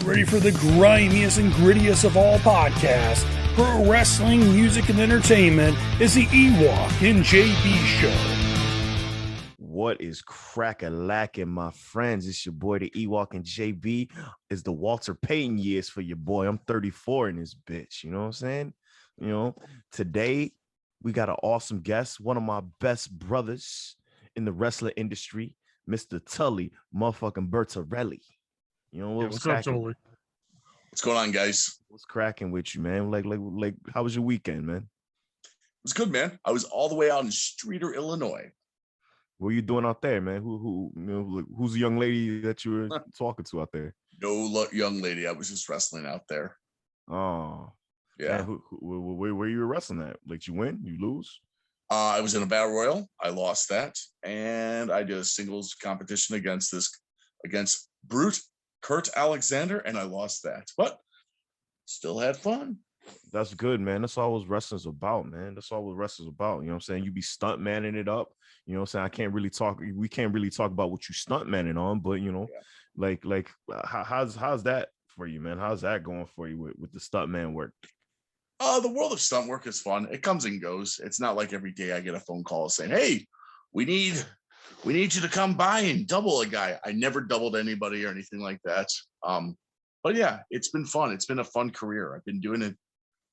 ready for the grimiest and grittiest of all podcasts, pro wrestling, music, and entertainment is the Ewokk and JB Show. What is crack-a-lackin', my friends? It's your boy, the Ewokk and JB. It's the Walter Payton years for your boy. I'm 34 in this bitch. You know what I'm saying? You know, today we got an awesome guest, one of my best brothers in the wrestling industry, Mr. Tully, motherfucking Bertorelli. You know what's up, Tully? What's going on, guys? What's cracking with you, man? Like, how was your weekend, man? It was good, man. I was all the way out in Streeter, Illinois. What are you doing out there, man? Who's the young lady that you were talking to out there? No young lady. I was just wrestling out there. Oh, yeah. Man, where you were wrestling at? Like, you win, you lose? I was in a battle royal. I lost that, and I did a singles competition against Brute Kurt Alexander, and I lost that, but still had fun. That's good, man. That's all what wrestling's about, man. That's all what wrestling's about. You know what I'm saying? You be stunt manning it up. You know what I'm saying? We can't really talk about what you stunt manning on, but you know, how's that for you, man? How's that going for you with the stunt man work? The world of stunt work is fun. It comes and goes. It's not like every day I get a phone call saying, "Hey, we need you to come by and double a guy." I never doubled anybody or anything like that. But yeah, it's been fun. It's been a fun career. I've been doing it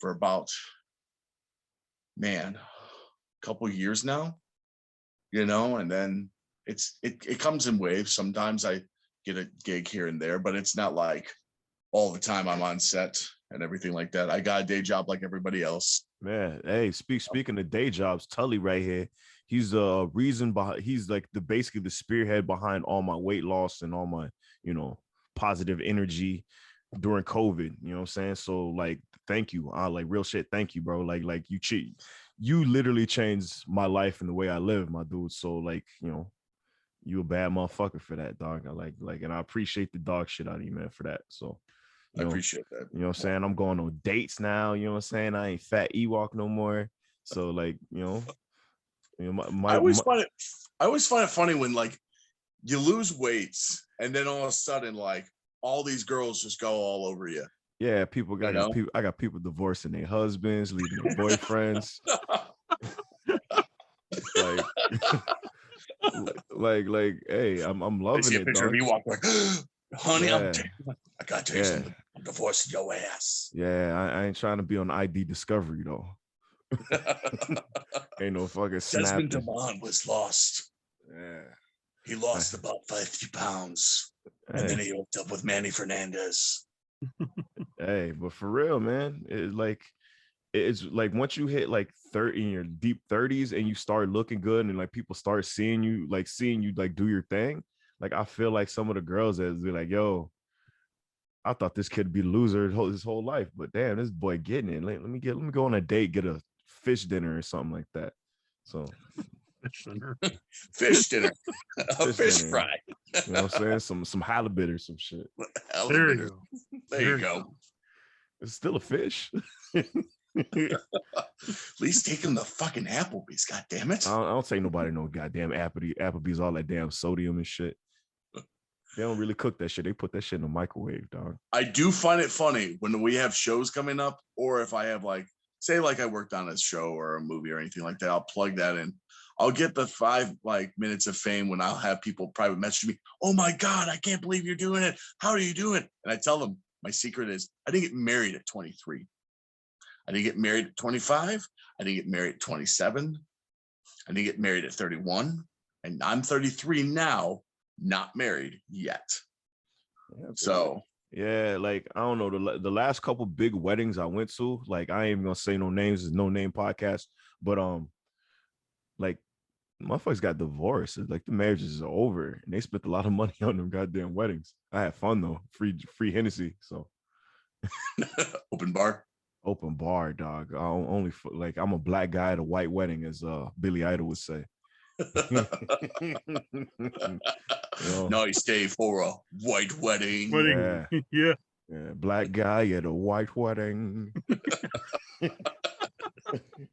for about, a couple years now, you know, and then it comes in waves. Sometimes I get a gig here and there, but it's not like all the time I'm on set and everything like that. I got a day job like everybody else. Man, hey, speaking of day jobs, Tully right here. He's the reason behind. He's like basically the spearhead behind all my weight loss and all my, you know, positive energy during COVID. You know what I'm saying? So like, thank you. I like real shit. Thank you, bro. Like you literally changed my life and the way I live, my dude. So like, you know, you a bad motherfucker for that, dog. I like, and I appreciate the dog shit out of you, man, for that. So. I appreciate that. You know what I'm saying? I'm going on dates now. You know what I'm saying? I ain't fat Ewokk no more. So like, you know I always find it funny when like you lose weights and then all of a sudden like all these girls just go all over you. Yeah, I got people divorcing their husbands, leaving their boyfriends. like, hey, I'm loving see a it. Picture of Ewokk like, honey, yeah. I got to tell you something. I'm divorcing your ass. Yeah, I ain't trying to be on ID Discovery though. Ain't no fucking snap. Desmond Damon was lost. Yeah. He lost about 50 pounds. And then he hooked up with Manny Fernandez. Hey, but for real, man, it's like once you hit like 30 in your deep 30s and you start looking good and like people start seeing you like do your thing. Like I feel like some of the girls that be like, yo, I thought this kid would be a loser his whole life, but damn, this boy getting it. Like, let me go on a date, get a fish dinner or something like that. So fish dinner, a fish fry. You know what I'm saying? Some halibut or some shit. There you go. There you go. It's still a fish. At least take him the fucking Applebee's. God damn it! I don't take nobody no goddamn Applebee's, all that damn sodium and shit. They don't really cook that shit. They put that shit in the microwave, dog. I do find it funny when we have shows coming up, or if I have like, say, like I worked on a show or a movie or anything like that, I'll plug that in. I'll get the 5 minutes of fame when I'll have people private message me. Oh my God, I can't believe you're doing it. How do you do it? And I tell them my secret is I didn't get married at 23. I didn't get married at 25. I didn't get married at 27. I didn't get married at 31. And I'm 33 now, not married yet. Yeah, so yeah, like I don't know, the last couple big weddings I went to, like I ain't even gonna say no names, it's no name podcast, but like motherfuckers got divorced. It's like the marriages are over and they spent a lot of money on them goddamn weddings. I had fun though, free Hennessy. So open bar, dog. Only like I'm a black guy at a white wedding, as Billy Idol would say. No, you stay for a white wedding. Yeah. Black guy at a white wedding. You're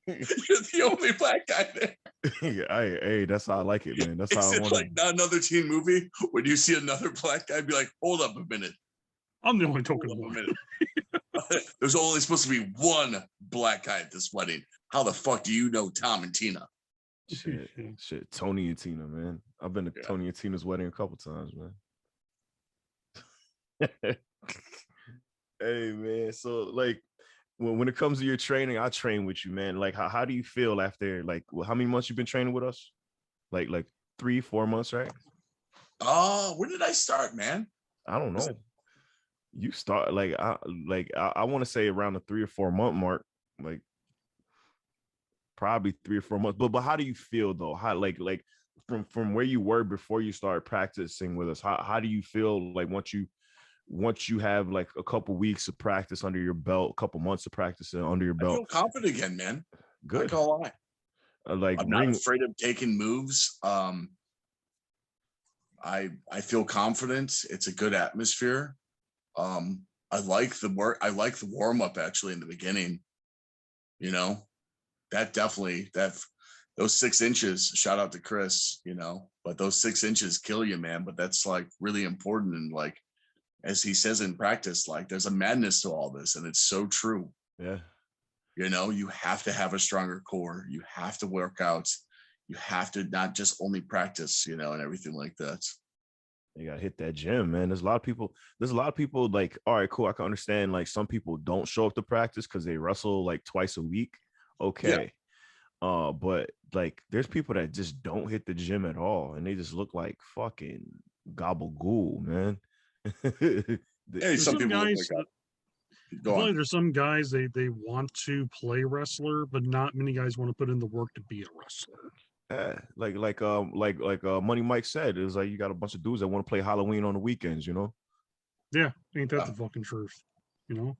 the only black guy there. Hey, that's how I like it, man. That's how I want like not another teen movie when you see another black guy be like, hold up a minute. I'm the only token Hold on a one. minute. There's only supposed to be one black guy at this wedding. How the fuck do you know Tom and Tina? Shit. Tony and Tina, man. I've been to Tony and Tina's wedding a couple times, man. Hey, man. So, like, when it comes to your training, I train with you, man. Like, how do you feel after, like, how many months you've been training with us? Like 3-4 months, right? When did I start, man? I don't know. You start I want to say around the 3 or 4 month mark, like probably 3 or 4 months. But how do you feel though? How like from where you were before you started practicing with us? How do you feel like once you have like a couple weeks of practice under your belt, a couple months of practice under your belt? I feel confident again, man. Good. I can't lie. Like I'm not afraid of taking moves. I feel confident. It's a good atmosphere. I like the work. I like the warm up actually in the beginning. You know, that definitely those 6 inches. Shout out to Chris. You know, but those 6 inches kill you, man. But that's like really important. And like as he says in practice, like there's a madness to all this, and it's so true. Yeah. You know, you have to have a stronger core. You have to work out. You have to not just only practice, you know, and everything like that. You gotta hit that gym, man. There's a lot of people like, all right, cool. I can understand like some people don't show up to practice because they wrestle like twice a week. Okay. Yeah. But like there's people that just don't hit the gym at all and they just look like fucking gabagool, man. Hey, some people guys, look like I feel like there's some guys they want to play wrestler, but not many guys want to put in the work to be a wrestler. Yeah, like Money Mike said, it was like you got a bunch of dudes that want to play Halloween on the weekends, you know? Yeah, ain't that the fucking truth, you know?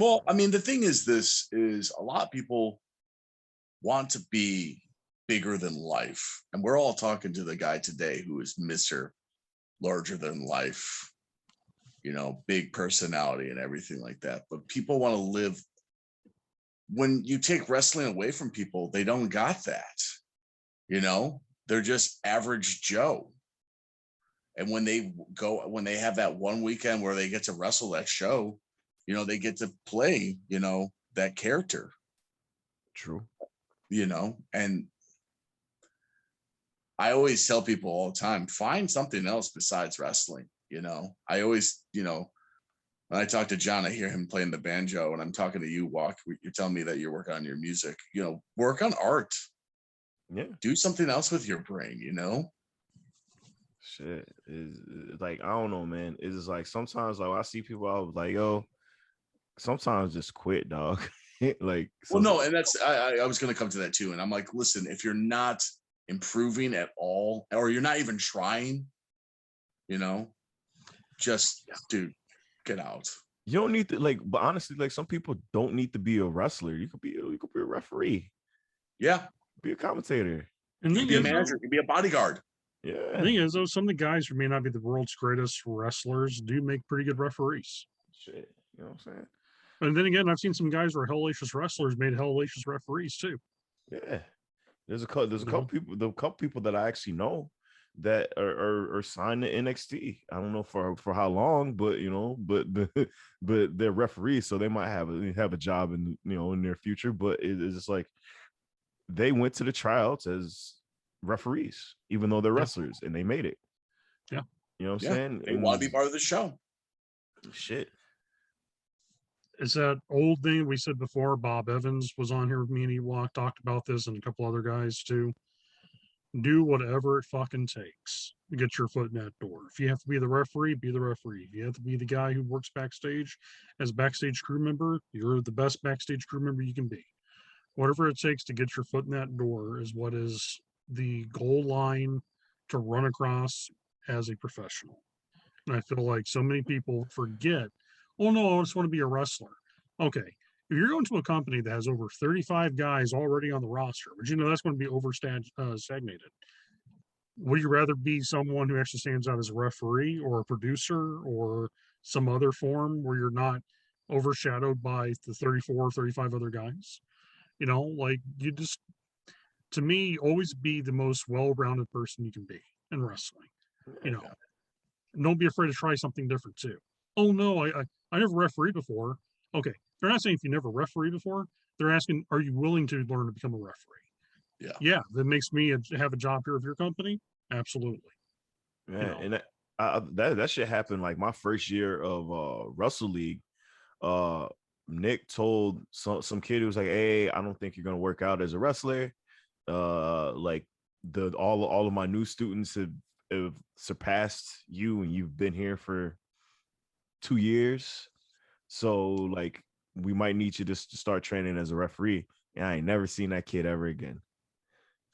Well, I mean, the thing is, this is a lot of people want to be bigger than life, and we're all talking to the guy today who is Mr. Larger than life, you know, big personality and everything like that. But people want to live. When you take wrestling away from people, they don't got that. You know, they're just average Joe. And when they have that one weekend where they get to wrestle that show, you know, they get to play, you know, that character. True. You know, and I always tell people all the time, find something else besides wrestling. You know, I always, you know, when I talk to John, I hear him playing the banjo, and I'm talking to you, Ewokk. You're telling me that you're working on your music. You know, work on art. Yeah. Do something else with your brain, you know? Shit. Is like, I don't know, man. It's just like sometimes like I see people, I was like, yo, sometimes just quit, dog. Like, well, no, and that's I was gonna come to that too. And I'm like, listen, if you're not improving at all, or you're not even trying, you know, just dude, get out. You don't need to like, but honestly, like some people don't need to be a wrestler. You could be a referee. Yeah. Be a commentator. And you be a manager, you be a bodyguard. Yeah. The thing is, though, some of the guys who may not be the world's greatest wrestlers do make pretty good referees. Shit. You know what I'm saying? And then again, I've seen some guys where hellacious wrestlers made hellacious referees too. Yeah. There's a couple people that I actually know that are signed to NXT. I don't know for how long, but you know, but they're referees, so they might have a job in, you know, in their future. But it's just like they went to the tryouts as referees, even though they're wrestlers, and they made it. Yeah. You know what I'm saying? They want to be part of the show. Shit. It's that old thing we said before. Bob Evans was on here with me and Ewokk, talked about this, and a couple other guys too. Do whatever it fucking takes to get your foot in that door. If you have to be the referee, be the referee. If you have to be the guy who works backstage as a backstage crew member, you're the best backstage crew member you can be. Whatever it takes to get your foot in that door is what is the goal line to run across as a professional. And I feel like so many people forget, oh no, I just want to be a wrestler. Okay. If you're going to a company that has over 35 guys already on the roster, but you know that's going to be stagnated. Would you rather be someone who actually stands out as a referee or a producer or some other form where you're not overshadowed by the 34 or 35 other guys? You know, like you just, to me, always be the most well-rounded person you can be in wrestling. You know, don't be afraid to try something different too. oh no, I never refereed before. Okay, they're not saying if you never refereed before. They're asking, are you willing to learn to become a referee? Yeah, that makes me have a job here with your company. Absolutely. Yeah, and that shit happened like my first year of Russell League. Nick told some kid who was like, "Hey, I don't think you're gonna work out as a wrestler." Like all of my new students have surpassed you, and you've been here for 2 years, so like we might need you to start training as a referee. And I ain't never seen that kid ever again.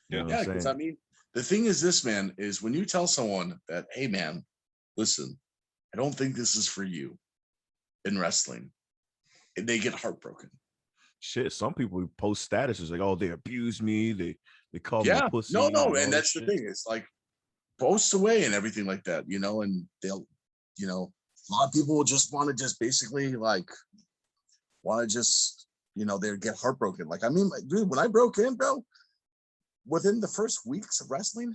You know what I'm because saying? I mean, the thing is, this man is when you tell someone that, hey man, listen, I don't think this is for you in wrestling, and they get heartbroken. Shit, some people post statuses like, "Oh, they abused me. They called me a Yeah, pussy." no, and all and this that's the shit. thing. It's like post away and everything like that, and they'll, a lot of people will just want to just basically like want to just, they get heartbroken. Like, I mean, like, dude, when I broke in, bro, within the first weeks of wrestling,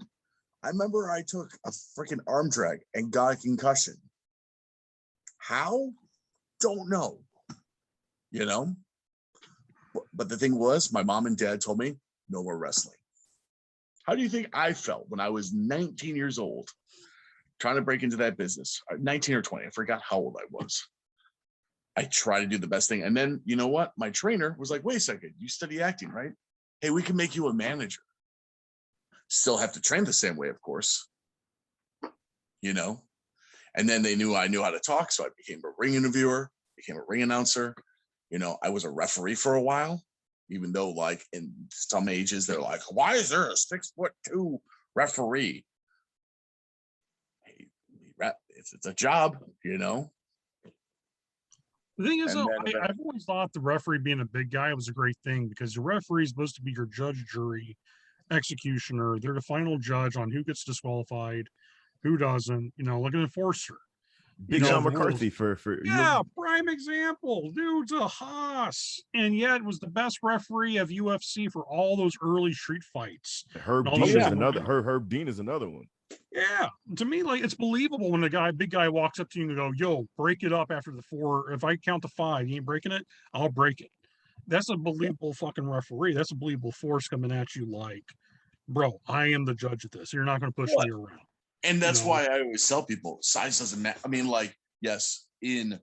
I remember I took a freaking arm drag and got a concussion. How? Don't know. You know? But the thing was, my mom and dad told me no more wrestling. How do you think I felt when I was 19 years old, trying to break into that business? 19 or 20, I forgot how old I was. I tried to do the best thing. And then, you know what? My trainer was like, wait a second, you study acting, right? Hey, we can make you a manager. Still have to train the same way, of course. And then they knew I knew how to talk. So I became a ring interviewer, became a ring announcer. I was a referee for a while, even though like in some ages, they're like, why is there a 6'2" referee? Hey, it's a job, The thing is, though, I've always thought the referee being a big guy was a great thing because the referee is supposed to be your judge, jury, executioner. They're the final judge on who gets disqualified, who doesn't, like an enforcer. Big John McCarthy for prime example. Dude's a hoss, and yet was the best referee of UFC for all those early street fights. Herb Dean is another. Herb Dean is another one. Yeah, to me, like it's believable when a big guy walks up to you and go, "Yo, break it up after the 4. If I count to 5, you ain't breaking it. I'll break it." That's a believable fucking referee. That's a believable force coming at you. Like, bro, I am the judge of this. You're not going to push me around. And that's why I always tell people size doesn't matter. I mean, like, yes, in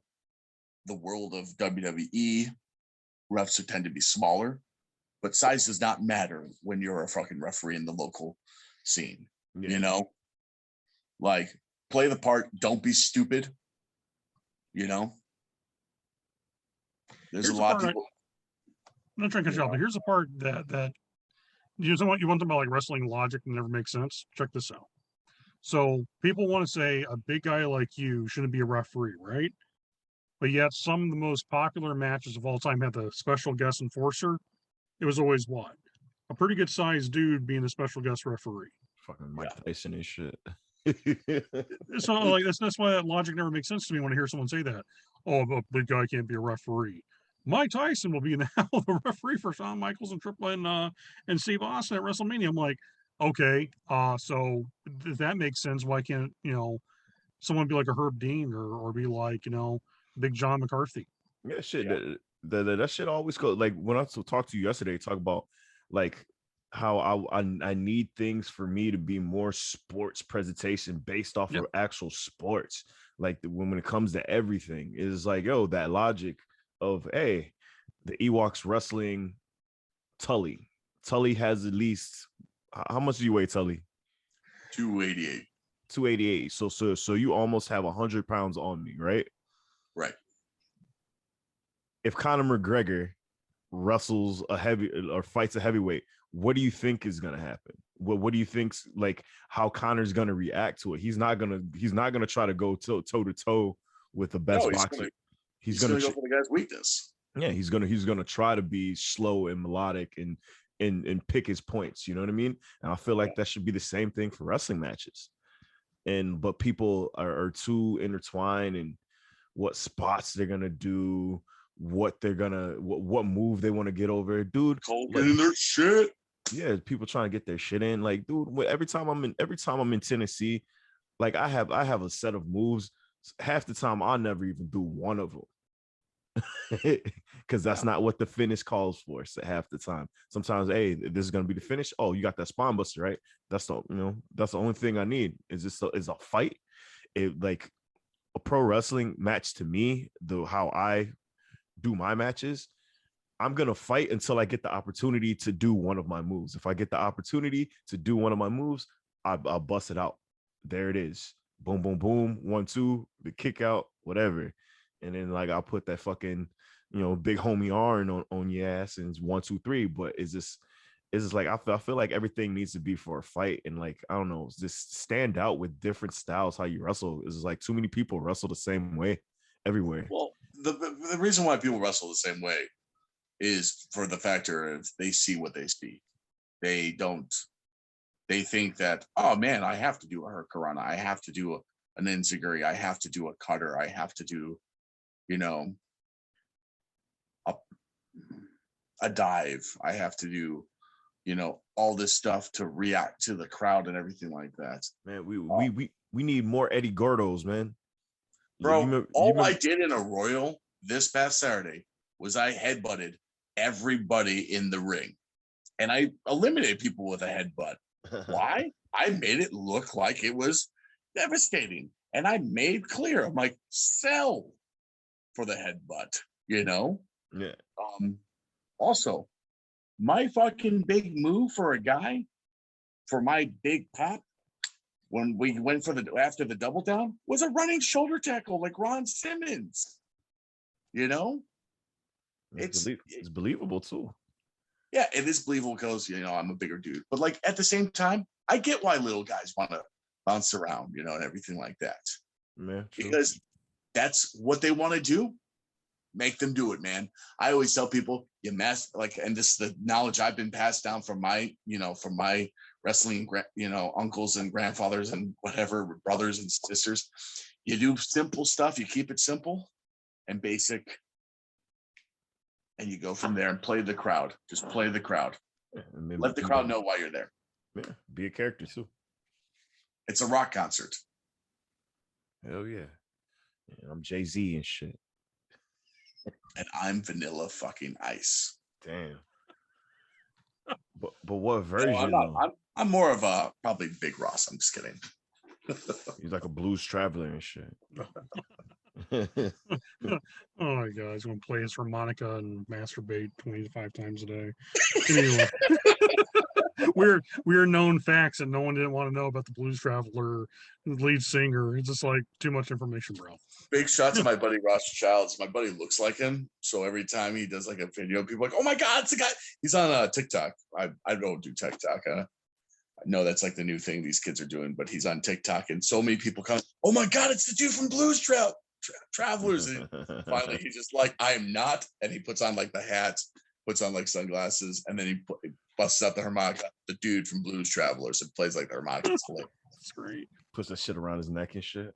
the world of WWE, refs tend to be smaller, but size does not matter when you're a fucking referee in the local scene. Like, play the part. Don't be stupid. There's a lot of people. I'm not trying to cut you off, but here's the part that you want to about like wrestling logic and never makes sense. Check this out. So people want to say a big guy like you shouldn't be a referee, right? But yet some of the most popular matches of all time had the special guest enforcer. It was always what? A pretty good sized dude being a special guest referee. Fucking Mike Tyson and shit. So like that's why that logic never makes sense to me when I hear someone say that. Oh, a big guy can't be a referee. Mike Tyson will be now the referee for Shawn Michaels and and Steve Austin at WrestleMania. I'm like, okay, so if that makes sense, why can't someone be like a Herb Dean or be like Big John McCarthy? Yeah, shit. Yeah. That shit always go like when I talked to you yesterday. Talk about like how I need things for me to be more sports presentation based off of actual sports. Like when it comes to everything, is like that logic of hey, the Ewokks wrestling Tully. Tully has at least how much do you weigh, Tully? 288. 288. So you almost have 100 pounds on me, right? Right. If Conor McGregor wrestles a heavy or fights a heavyweight, what do you think is gonna happen? What do you think's like how Conor's gonna react to it? He's not gonna try to go toe to toe with the best boxer. He's gonna go for the guy's weakness. Yeah, he's gonna try to be slow and melodic and pick his points. You know what I mean? And I feel like that should be the same thing for wrestling matches. But people are too intertwined in what spots they're gonna do, what move they want to get over, dude. Getting their shit. Yeah, people trying to get their shit in. Like, dude, every time I'm in Tennessee, like I have a set of moves half the time I'll never even do one of them because that's not what the finish calls for. So half the time, sometimes, hey, this is gonna be the finish. Oh, you got that spine buster, right? That's the that's the only thing I need. Is a fight. It like a pro wrestling match to me. How I do my matches, I'm gonna fight until I get the opportunity to do one of my moves. If I get the opportunity to do one of my moves, I'll bust it out. There it is. Boom, boom, boom. 1, 2, the kick out, whatever. And then like I'll put that fucking, big homie Arn on your ass and it's 1, 2, 3. But it's just like I feel like everything needs to be for a fight. And like, I don't know, just stand out with different styles how you wrestle. Is like too many people wrestle the same way everywhere. Well, the reason why people wrestle the same way is for the factor of they see what they see. They think that, oh man, I have to do a hurricanrana, I have to do an enziguri, I have to do a cutter, I have to do, a dive, I have to do, all this stuff to react to the crowd and everything like that. Man, we need more Eddie Gordos, man. Bro, I did in a Royal this past Saturday was I headbutted everybody in the ring. And I eliminated people with a headbutt. Why? I made it look like it was devastating. And I made clear, I'm like, sell for the headbutt, Yeah. Also, my fucking big move for a guy, for my big pop, when we went after the double down, was a running shoulder tackle like Ron Simmons. It's believable too. Yeah, it is believable because, I'm a bigger dude. But like at the same time, I get why little guys want to bounce around, and everything like that. Yeah, because that's what they want to do. Make them do it, man. I always tell people, and this is the knowledge I've been passed down from my wrestling, uncles and grandfathers and whatever, brothers and sisters. You do simple stuff. You keep it simple and basic. And you go from there and play the crowd. Just play the crowd. Yeah, let the crowd know why you're there. Yeah, be a character too. It's a rock concert. Hell yeah. I'm Jay-Z and shit. And I'm Vanilla fucking Ice. Damn. But what version? No, I'm more of a probably Big Ross. I'm just kidding. He's like a blues traveler and shit. Oh my god, he's gonna play his harmonica and masturbate 25 times a day. Anyway. We're known facts that no one didn't want to know about the blues traveler lead singer. It's just like too much information, bro. Big shout to my buddy Ross Childs. My buddy looks like him, so every time he does like a video, people are like, oh my god, it's a guy. He's on TikTok. I don't do TikTok. I know that's like the new thing these kids are doing, but he's on TikTok, and so many people come, oh my god, it's the dude from Blues Travelers. And finally he's just like, I am not, and he puts on like the hat, puts on like sunglasses, and then he busts out the harmonica, the dude from Blues Travelers, and plays like the harmonica. That's great. Puts that shit around his neck and shit.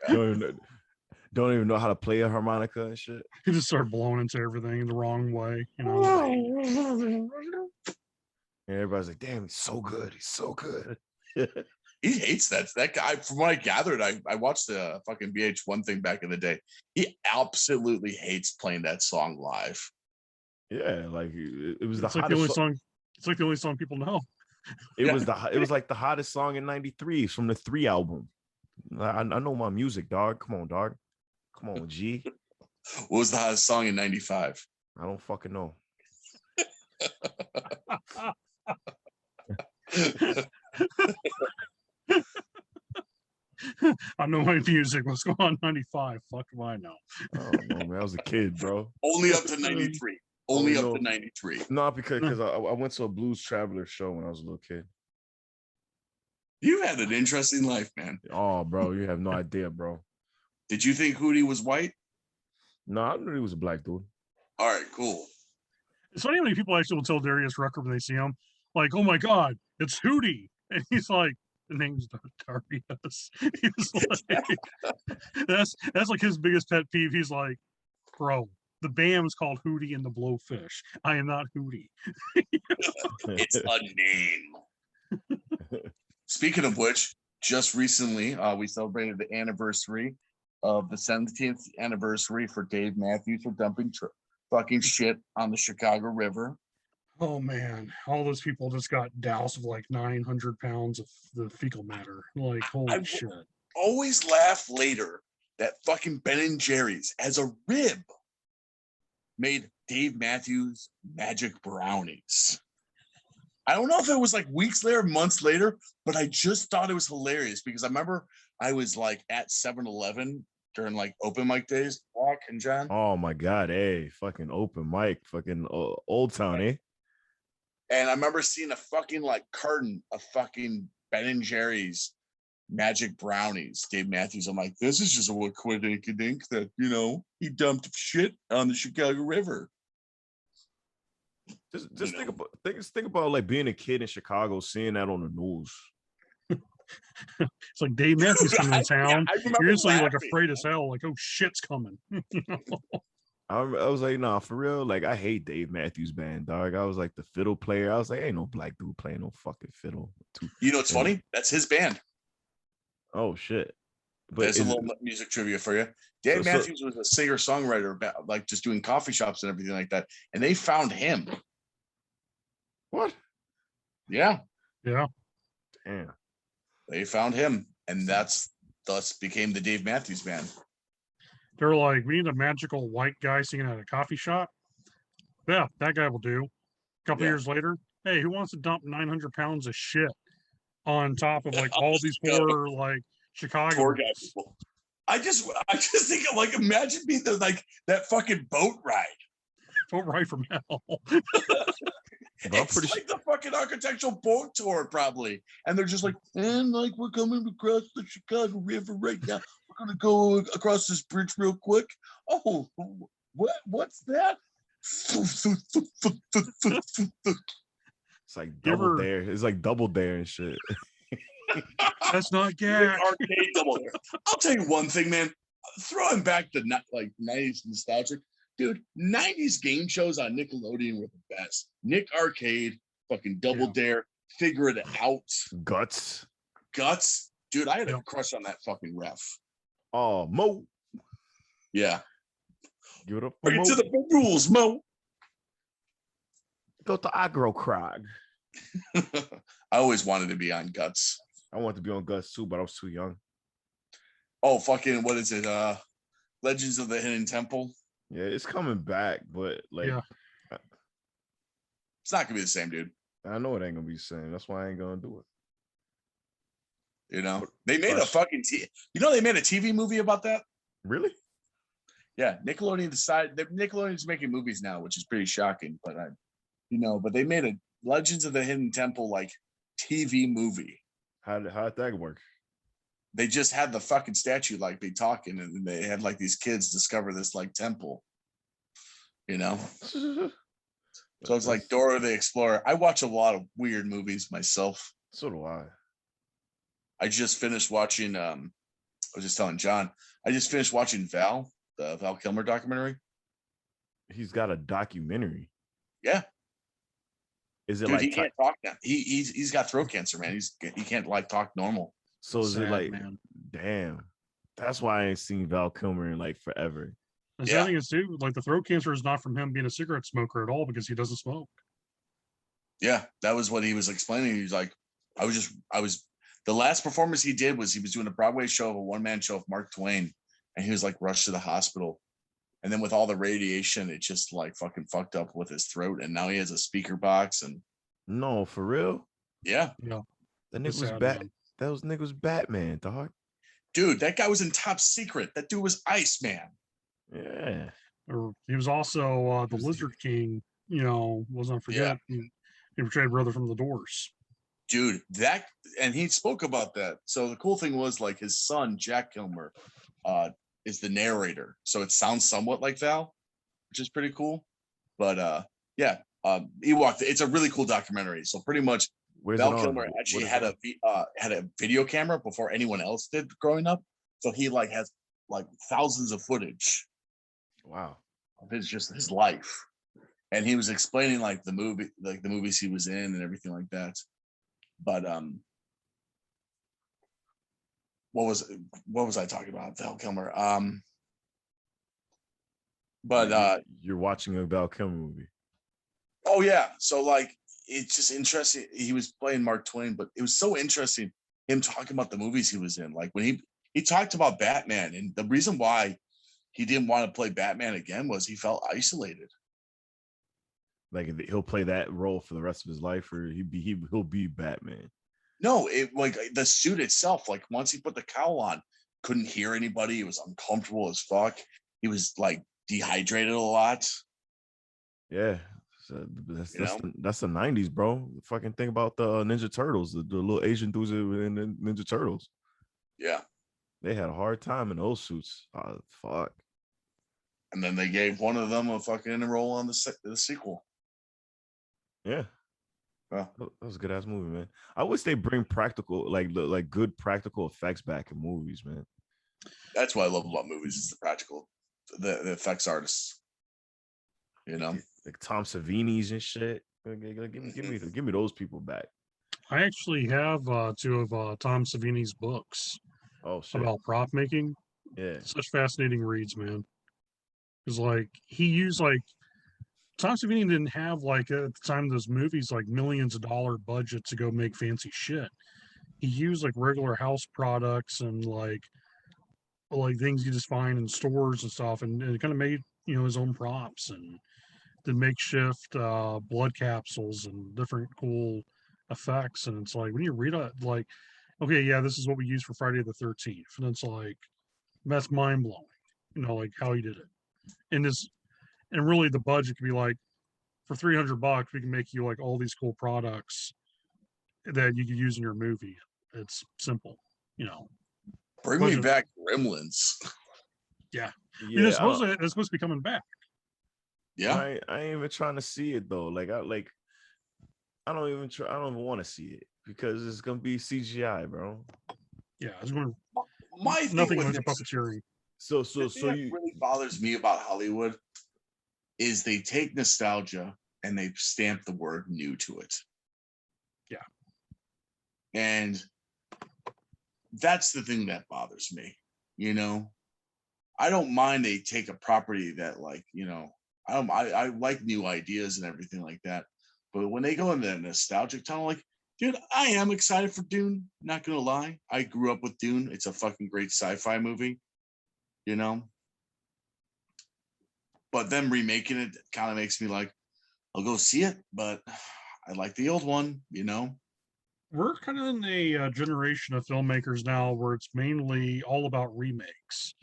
Don't even know how to play a harmonica and shit. He just started blowing into everything the wrong way, And everybody's like, damn, he's so good. He's so good. He hates that guy. From what I gathered, I watched the fucking VH1 thing back in the day. He absolutely hates playing that song live. Yeah, like it was the only song. It's like the only song people know. It was like the hottest song in '93 from the 3 album. I know my music, dog. Come on, dog. Come on, G. What was the hottest song in '95? I don't fucking know. I know my music. What's going on 95? Fuck do I know? Oh no, man, I was a kid, bro. Only up to 93. Only up to 93. No, because I went to a Blues Traveler show when I was a little kid. You had an interesting life, man. Oh, bro, you have no idea, bro. Did you think Hootie was white? No, I knew he was a black dude. All right, cool. It's funny how many people actually will tell Darius Rucker when they see him, like, "Oh my God, it's Hootie," and he's like, "The name's Darius." He's like, that's like his biggest pet peeve. He's like, "Bro, the band's called Hootie and the Blowfish. I am not Hootie." It's a name. Speaking of which, just recently, we celebrated the anniversary of the 17th anniversary for Dave Matthews for dumping fucking shit on the Chicago River. Oh man, all those people just got doused with like 900 pounds of the fecal matter. Like, holy shit. Always laugh later that fucking Ben and Jerry's as a rib made Dave Matthews magic brownies. I don't know if it was like weeks later, months later, but I just thought it was hilarious because I remember I was like at 7-Eleven during like open mic days. Walk and John. Oh my God. Hey, fucking open mic, fucking Old Town, eh? And I remember seeing a fucking like carton of fucking Ben and Jerry's magic brownies. Dave Matthews. I'm like, this is just a coincidence that, you know, he dumped shit on the Chicago River. Just think about like being a kid in Chicago, seeing that on the news. It's like Dave Matthews coming to town. You're instantly like laughing, afraid as hell, like, oh shit's coming. I was like, nah, for real. Like, I hate Dave Matthews Band, dog. I was like the fiddle player. I was like, ain't no black dude playing no fucking fiddle. You know what's funny? That's his band. Oh shit. But there's a little music trivia for you. Dave Matthews was a singer-songwriter, like just doing coffee shops and everything like that. And they found him. What? Yeah. Damn. They found him, and thus became the Dave Matthews Band. They were like, we need a magical white guy singing at a coffee shop. Yeah, that guy will do. A couple years later, hey, who wants to dump 900 pounds of shit on top of like all these poor like Chicago poor guys? I just think of like, imagine being the like that fucking boat ride. Boat ride from hell. It's like the fucking architectural boat tour, probably. And they're just like, and like, we're coming across the Chicago River right now. We're gonna go across this bridge real quick. Oh, what's that? It's like double dare. It's like double dare and shit. That's not gas. Arcade double dare. I'll tell you one thing, man. Throwing back to like 90s nostalgic. Dude, 90s game shows on Nickelodeon were the best. Nick Arcade, fucking Double Dare, Figure It Out. Guts. Dude, I had a crush on that fucking ref. Oh, Mo. Yeah. Give it up for Bring Mo. it to the rules, Mo. Go to aggro crowd. I always wanted to be on Guts. I wanted to be on Guts too, but I was too young. Oh, fucking, what is it? Legends of the Hidden Temple. Yeah, it's coming back, but like, it's not gonna be the same, dude. I know it ain't gonna be the same. That's why I ain't gonna do it. You know, they made a fucking they made a TV movie about that. Really? Yeah, Nickelodeon decided that Nickelodeon's making movies now, which is pretty shocking. But but they made a Legends of the Hidden Temple like TV movie. How'd that work? They just had the fucking statue like be talking, and they had like these kids discover this like temple, you know. So it's like Dora the Explorer. I watch a lot of weird movies myself. So do I. I just finished watching. I was just telling John. I just finished watching Val, the Val Kilmer documentary. He's got a documentary. Yeah. Is it Dude, like he can't talk now? He's got throat cancer, man. He can't like talk normal. So is it like, man. Damn, that's why I ain't seen Val Kilmer in like forever. The sad thing is too, like the throat cancer is not from him being a cigarette smoker at all because he doesn't smoke. Yeah, that was what he was explaining. He was like, the last performance he did was he was doing a Broadway show of a one-man show of Mark Twain, and he was like rushed to the hospital. And then with all the radiation, it just like fucking fucked up with his throat. And now he has a speaker box. And no, for real? Yeah. That nigga was bad. That was nigga's Batman, dog. Dude, that guy was in Top Secret. That dude was Iceman. Yeah. He was also the Lizard King, let's not forget. Yeah. He portrayed Brother from the Doors. Dude, and he spoke about that. So the cool thing was like his son, Jack Kilmer, is the narrator. So it sounds somewhat like Val, which is pretty cool. But Ewokk, it's a really cool documentary. So pretty much Val Kilmer actually had a video camera before anyone else did growing up. So he like has like thousands of footage. Wow. Of his life. And he was explaining like the movies he was in and everything like that. But what was I talking about? Val Kilmer. You're watching a Val Kilmer movie. Oh yeah. So like it's just interesting. He was playing Mark Twain, but it was so interesting him talking about the movies he was in. Like when he talked about Batman, and the reason why he didn't want to play Batman again was he felt isolated. Like he'll play that role for the rest of his life, or he'll be Batman. No, it like the suit itself. Like once he put the cowl on, couldn't hear anybody. It was uncomfortable as fuck. He was like dehydrated a lot. Yeah, so that's the 90s, bro. Fucking think about the Ninja Turtles, the little Asian dudes in the Ninja Turtles. Yeah, they had a hard time in those suits. Oh, fuck. And then they gave one of them a fucking role on the sequel. Yeah. Well, that was a good ass movie, man. I wish they bring practical, like good practical effects back in movies, man. That's what I love about movies is the effects artists. You know, like Tom Savini's and shit. Give me those people back. I actually have two of Tom Savini's books. Oh shit. About prop making. Yeah. Such fascinating reads, man. Because like he used like Tom Savini didn't have like at the time of those movies like millions of dollar budget to go make fancy shit. He used like regular house products and like things you just find in stores and stuff, and it kind of made his own props and the makeshift blood capsules and different cool effects. And it's like when you read it, like, okay, yeah, this is what we use for Friday the 13th, and it's like that's mind blowing. Like how he did it, and really the budget could be like for $300 we can make you like all these cool products that you could use in your movie. It's simple. Bring me back Gremlins. Yeah. It's supposed to be coming back. Yeah. I ain't even trying to see it though. I don't even want to see it because it's gonna be CGI, bro. Yeah, it's going to nothing with puppeteering. So you really bothers me about Hollywood is they take nostalgia and they stamp the word new to it. Yeah. And that's the thing that bothers me. I don't mind they take a property that I like new ideas and everything like that. But when they go into that nostalgic tunnel, like, dude, I am excited for Dune. Not gonna lie. I grew up with Dune. It's a fucking great sci-fi movie. But them remaking it kind of makes me like, I'll go see it, but I like the old one, We're kind of in a generation of filmmakers now where it's mainly all about remakes,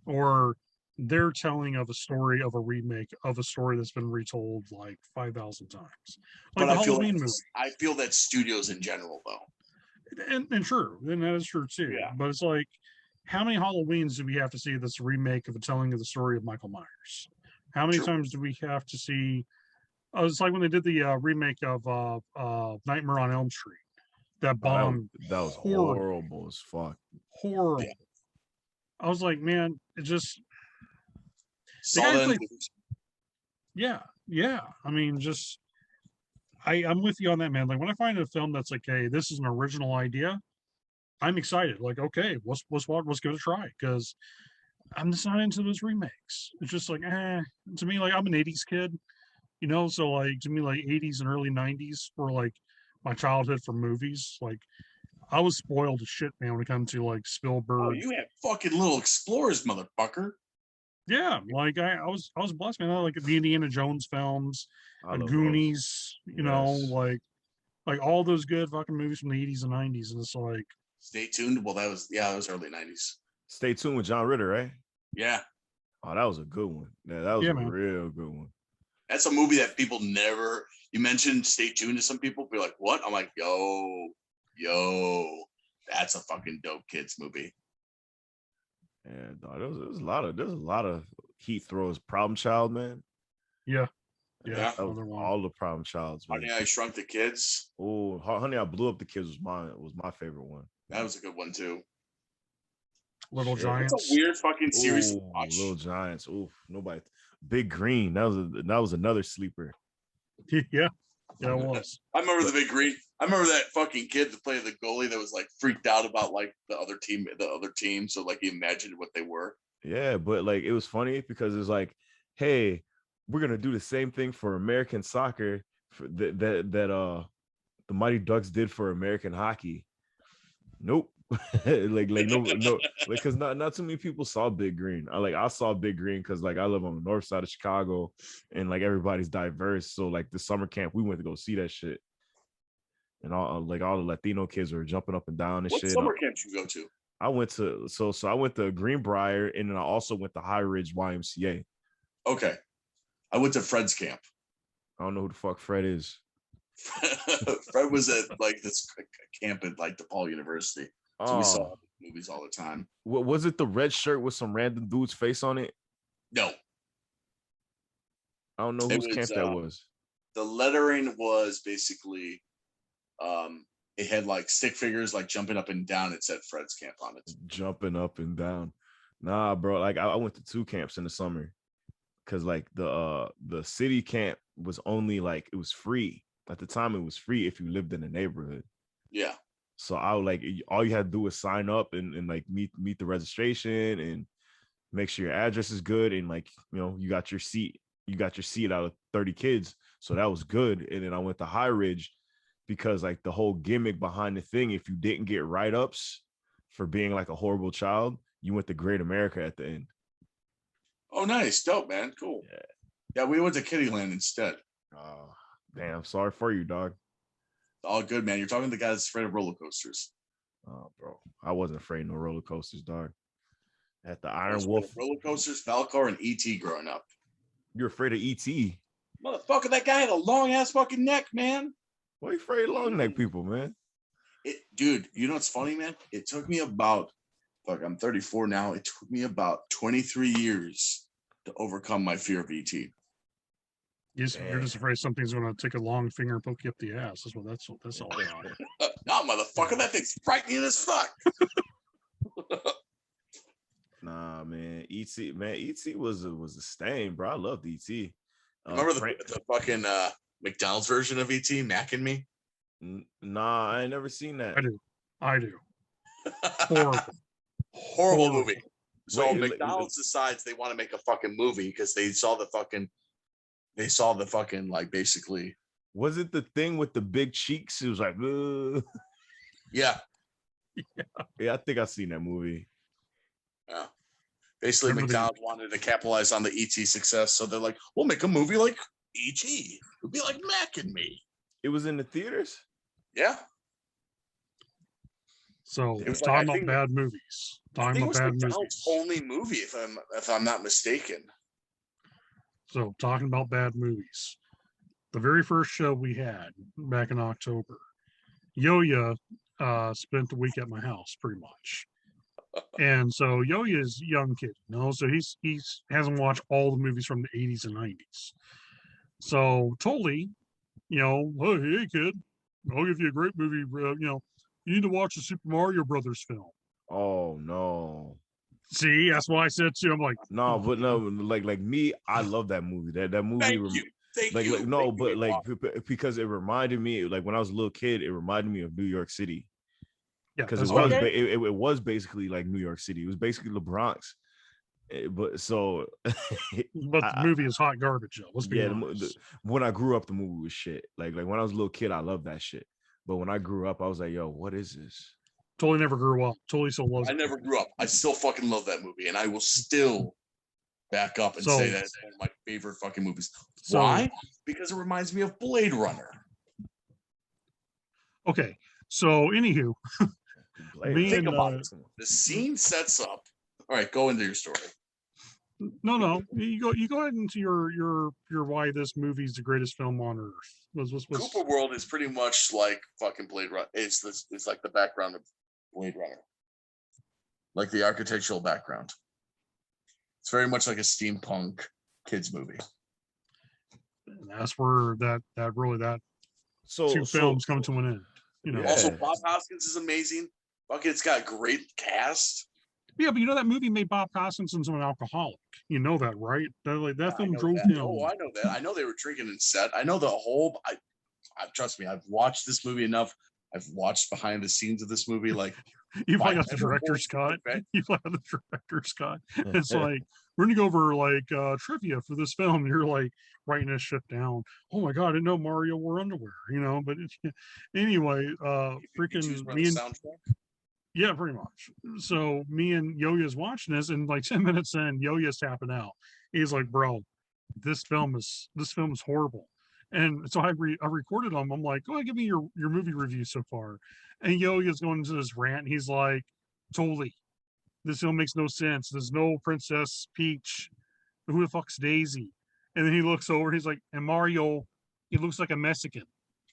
or they're telling of a story of a remake of a story that's been retold like 5,000 times. Like but the Halloween movie. I feel that studios in general, though. And true, and that is true too. Yeah. But it's like, how many Halloweens do we have to see that's a remake of a telling of the story of Michael Myers? How many times do we have to see? It's like when they did the remake of Nightmare on Elm Street. That bombed. That was horrible as fuck. Horrible. Yeah. I was like, man, it just. Yeah. I mean, just. I'm with you on that, man. Like when I find a film that's like, hey, this is an original idea, I'm excited. Like, okay, let's give it a try, because I'm just not into those remakes. It's just like, to me, like I'm an 80s kid, so like to me, like 80s and early 90s were like my childhood for movies. Like I was spoiled as shit, man, when it comes to like Spielberg. Oh, you had fucking Little Explorers, motherfucker. Yeah, like I was blessed, man. I like the Indiana Jones films, Goonies, like all those good fucking movies from the 80s and 90s. And it's like, Stay Tuned. Well, that was early 90s. Stay Tuned with John Ritter, right? Yeah. Oh, that was a good one. Yeah, that was a real good one. That's a movie that people never. You mentioned Stay Tuned to some people, be like, "What?" I'm like, "Yo, that's a fucking dope kids movie." Yeah, dog, there's a lot of heat throws. Problem Child, man. Yeah. All the Problem Childs. Honey, I Shrunk the Kids. Oh, Honey, I Blew Up the Kids was my favorite one. That was a good one too. Little Giants. It's a weird fucking series to watch. Little Giants. Oof, nobody. Big Green. That was another sleeper. Yeah, it was. I remember the Big Green. I remember that fucking kid that played the goalie that was like freaked out about like the other team. So like he imagined what they were. Yeah, but like it was funny because it's like, hey, we're gonna do the same thing for American soccer that the Mighty Ducks did for American hockey. Nope. like no, because not too many people saw Big Green. I saw Big Green because like I live on the north side of Chicago and like everybody's diverse. So like the summer camp, we went to go see that shit. And all the Latino kids were jumping up and down and what shit. Summer camp you go to? I went to Greenbrier and then I also went to High Ridge YMCA. Okay. I went to Fred's camp. I don't know who the fuck Fred is. Fred was at like this camp at like DePaul University. So we saw movies all the time. What was it? The red shirt with some random dude's face on it? No. I don't know whose camp that was. The lettering was basically it had like stick figures like jumping up and down. It said Fred's camp on it. Jumping up and down. Nah, bro. Like I went to 2 camps in the summer because like the city camp was only like it was free. At the time, it was free if you lived in the neighborhood. Yeah. So I would like all you had to do was sign up and like meet the registration and make sure your address is good and like you got your seat out of 30 kids. So that was good. And then I went to High Ridge because like the whole gimmick behind the thing, if you didn't get write-ups for being like a horrible child, you went to Great America at the end. Oh, nice. Dope, man. Cool. Yeah, we went to Kittyland instead. Oh, damn. Sorry for you, dog. All good, man. You're talking to the guy that's afraid of roller coasters. Oh, bro. I wasn't afraid of no roller coasters, dog. At the Iron Wolf. Roller coasters, Valcar, and E.T. growing up. You're afraid of E.T.? Motherfucker, that guy had a long-ass fucking neck, man. Why are you afraid of long neck people, man? Dude, you know what's funny, man? It took me about, I'm 34 now. It took me about 23 years to overcome my fear of E.T. You're just afraid something's going to take a long finger and poke you up the ass. That's all about. No, motherfucker, that thing's frightening as fuck. Nah, man. E.T. was a stain, bro. I loved E.T. Remember the fucking McDonald's version of E.T., Mac and Me? Nah, I ain't never seen that. I do. Horrible movie. So McDonald's decides they want to make a fucking movie because they saw the fucking like basically. Was it the thing with the big cheeks? It was like, yeah. Yeah, I think I've seen that movie. Yeah. Basically, McDonald's wanted to capitalize on the E.T. success, so they're like, we'll make a movie like E.T. It'll be like Mac and Me. It was in the theaters? Yeah. So it's talking about bad movies. Talking about bad movies. Only movie, if I'm not mistaken. So talking about bad movies. The very first show we had back in October, Yo-Yo spent the week at my house pretty much. And so Yo-Yo is a young kid, so he's hasn't watched all the movies from the 80s and 90s. So Tully, oh, hey kid, I'll give you a great movie. You need to watch the Super Mario Brothers film. Oh no! See, that's why I said too. I'm like, no, but no, like me, I love that movie. That movie. Thank you. Because it reminded me, like when I was a little kid, it reminded me of New York City. Yeah, because it was basically like New York City. It was basically the Bronx. But the movie is hot garbage, though. Let's be honest. When I grew up, the movie was shit. Like when I was a little kid, I loved that shit. But when I grew up, I was like, yo, what is this? Totally never grew up. Totally still loves it. I never grew up. I still fucking love that movie, and I will still back up and say that's one of my favorite fucking movies. Why? Because it reminds me of Blade Runner. Okay, so anywho, think about it. The scene sets up. All right, go into your story. No, you go ahead into your why this movie is the greatest film on earth. Cooper World is pretty much like fucking Blade Runner. It's like the background of Blade Runner, like the architectural background. It's very much like a steampunk kids movie. And that's where that two films come to an end. Yeah. Also, Bob Hoskins is amazing. Fucking, it's got a great cast. Yeah, but that movie made Bob Hoskins into an alcoholic. You know that, right? That film drove him. Oh, I know that. I know they were drinking in set. I know the whole. trust me, I've watched this movie enough. I've watched behind the scenes of this movie. Like, you play out the director's cut. You play out the director's cut. It's like, we're gonna go over like trivia for this film. You're like writing this shit down. Oh my god, I didn't know Mario wore underwear, but anyway, freaking me and yeah, pretty much. So me and Yo-Yo's watching this, and like 10 minutes in, Yo-Yo's tapping out. He's like, bro, this film is horrible. And so I recorded them. I'm like, go ahead, give me your movie review so far. And Yo-Yo's going into this rant. And he's like, Tully, this film makes no sense. There's no Princess Peach. Who the fuck's Daisy? And then he looks over and he's like, and Mario, he looks like a Mexican.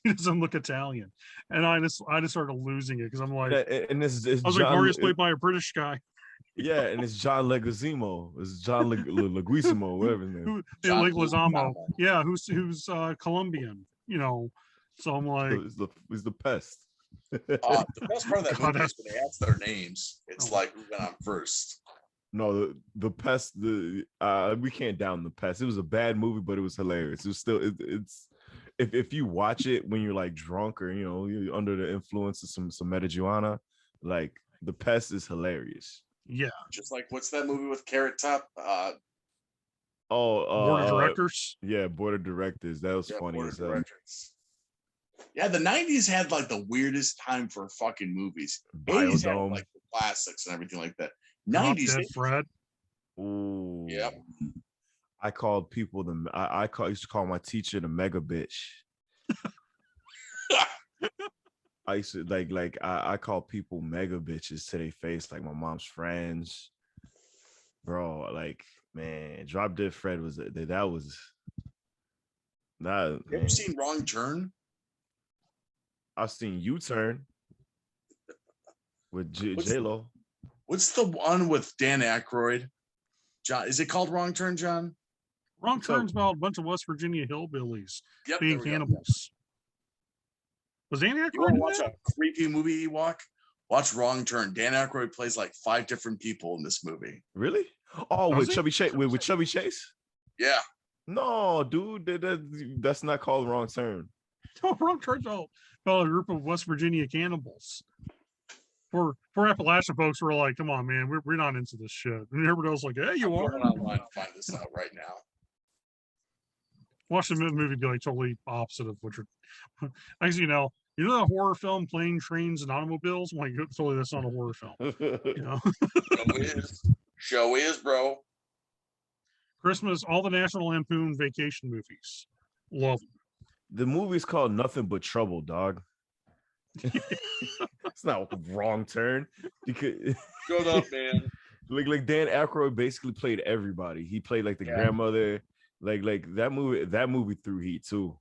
He doesn't look Italian. And I just started losing it because I'm like, and this is I was like, Mario's played by a British guy. Yeah, and it's John Leguizamo. It's John Leguizamo, whatever his name. Leguizamo. Yeah, who's Colombian, So I'm like, he's the pest. The best part of that movie is when they ask their names. It's like who went on first. No, the pest. We can't down the pest. It was a bad movie, but it was hilarious. It was still it's if you watch it when you're like drunk or you're under the influence of some marijuana, like the pest is hilarious. Yeah, just like what's that movie with Carrot Top? Board of Directors. Yeah, Board of Directors. That was funny as hell. Yeah, the 90s had like the weirdest time for fucking movies. Biodome. 80s had like the classics and everything like that. 90s, Fred. Ooh. Yep. I called people I used to call my teacher the mega bitch. I used to like I call people mega bitches to their face, like my mom's friends, bro. Like, man, Drop Dead Fred was that. You ever seen Wrong Turn? I've seen U-Turn with J-Lo. What's the one with Dan Aykroyd? John, is it called Wrong Turn, John? Wrong Turn's about a bunch of West Virginia hillbillies being cannibals. Was Dan Aykroyd? You want to watch a creepy movie, Ewokk? Watch Wrong Turn. Dan Aykroyd plays like 5 different people in this movie. Really? Oh, with Chubby Chase? With Chubby Chase? Yeah. No, dude, that's not called Wrong Turn. No, Wrong Turn's about a group of West Virginia cannibals. For Appalachian folks, we're like, come on, man, we're not into this shit. And everybody else like, hey, you are. I'm going online to find this out right now. Watch the movie be like totally opposite of what you're. Actually, you know that horror film, Plane, Trains, and Automobiles? I'm like, totally, that's not a horror film. Show is, bro. Christmas, all the National Lampoon vacation movies. Love them. The movie's called Nothing But Trouble, dog. It's not a Wrong Turn. Shut up, man. Like Dan Aykroyd basically played everybody. He played like the grandmother. Like that movie threw heat too.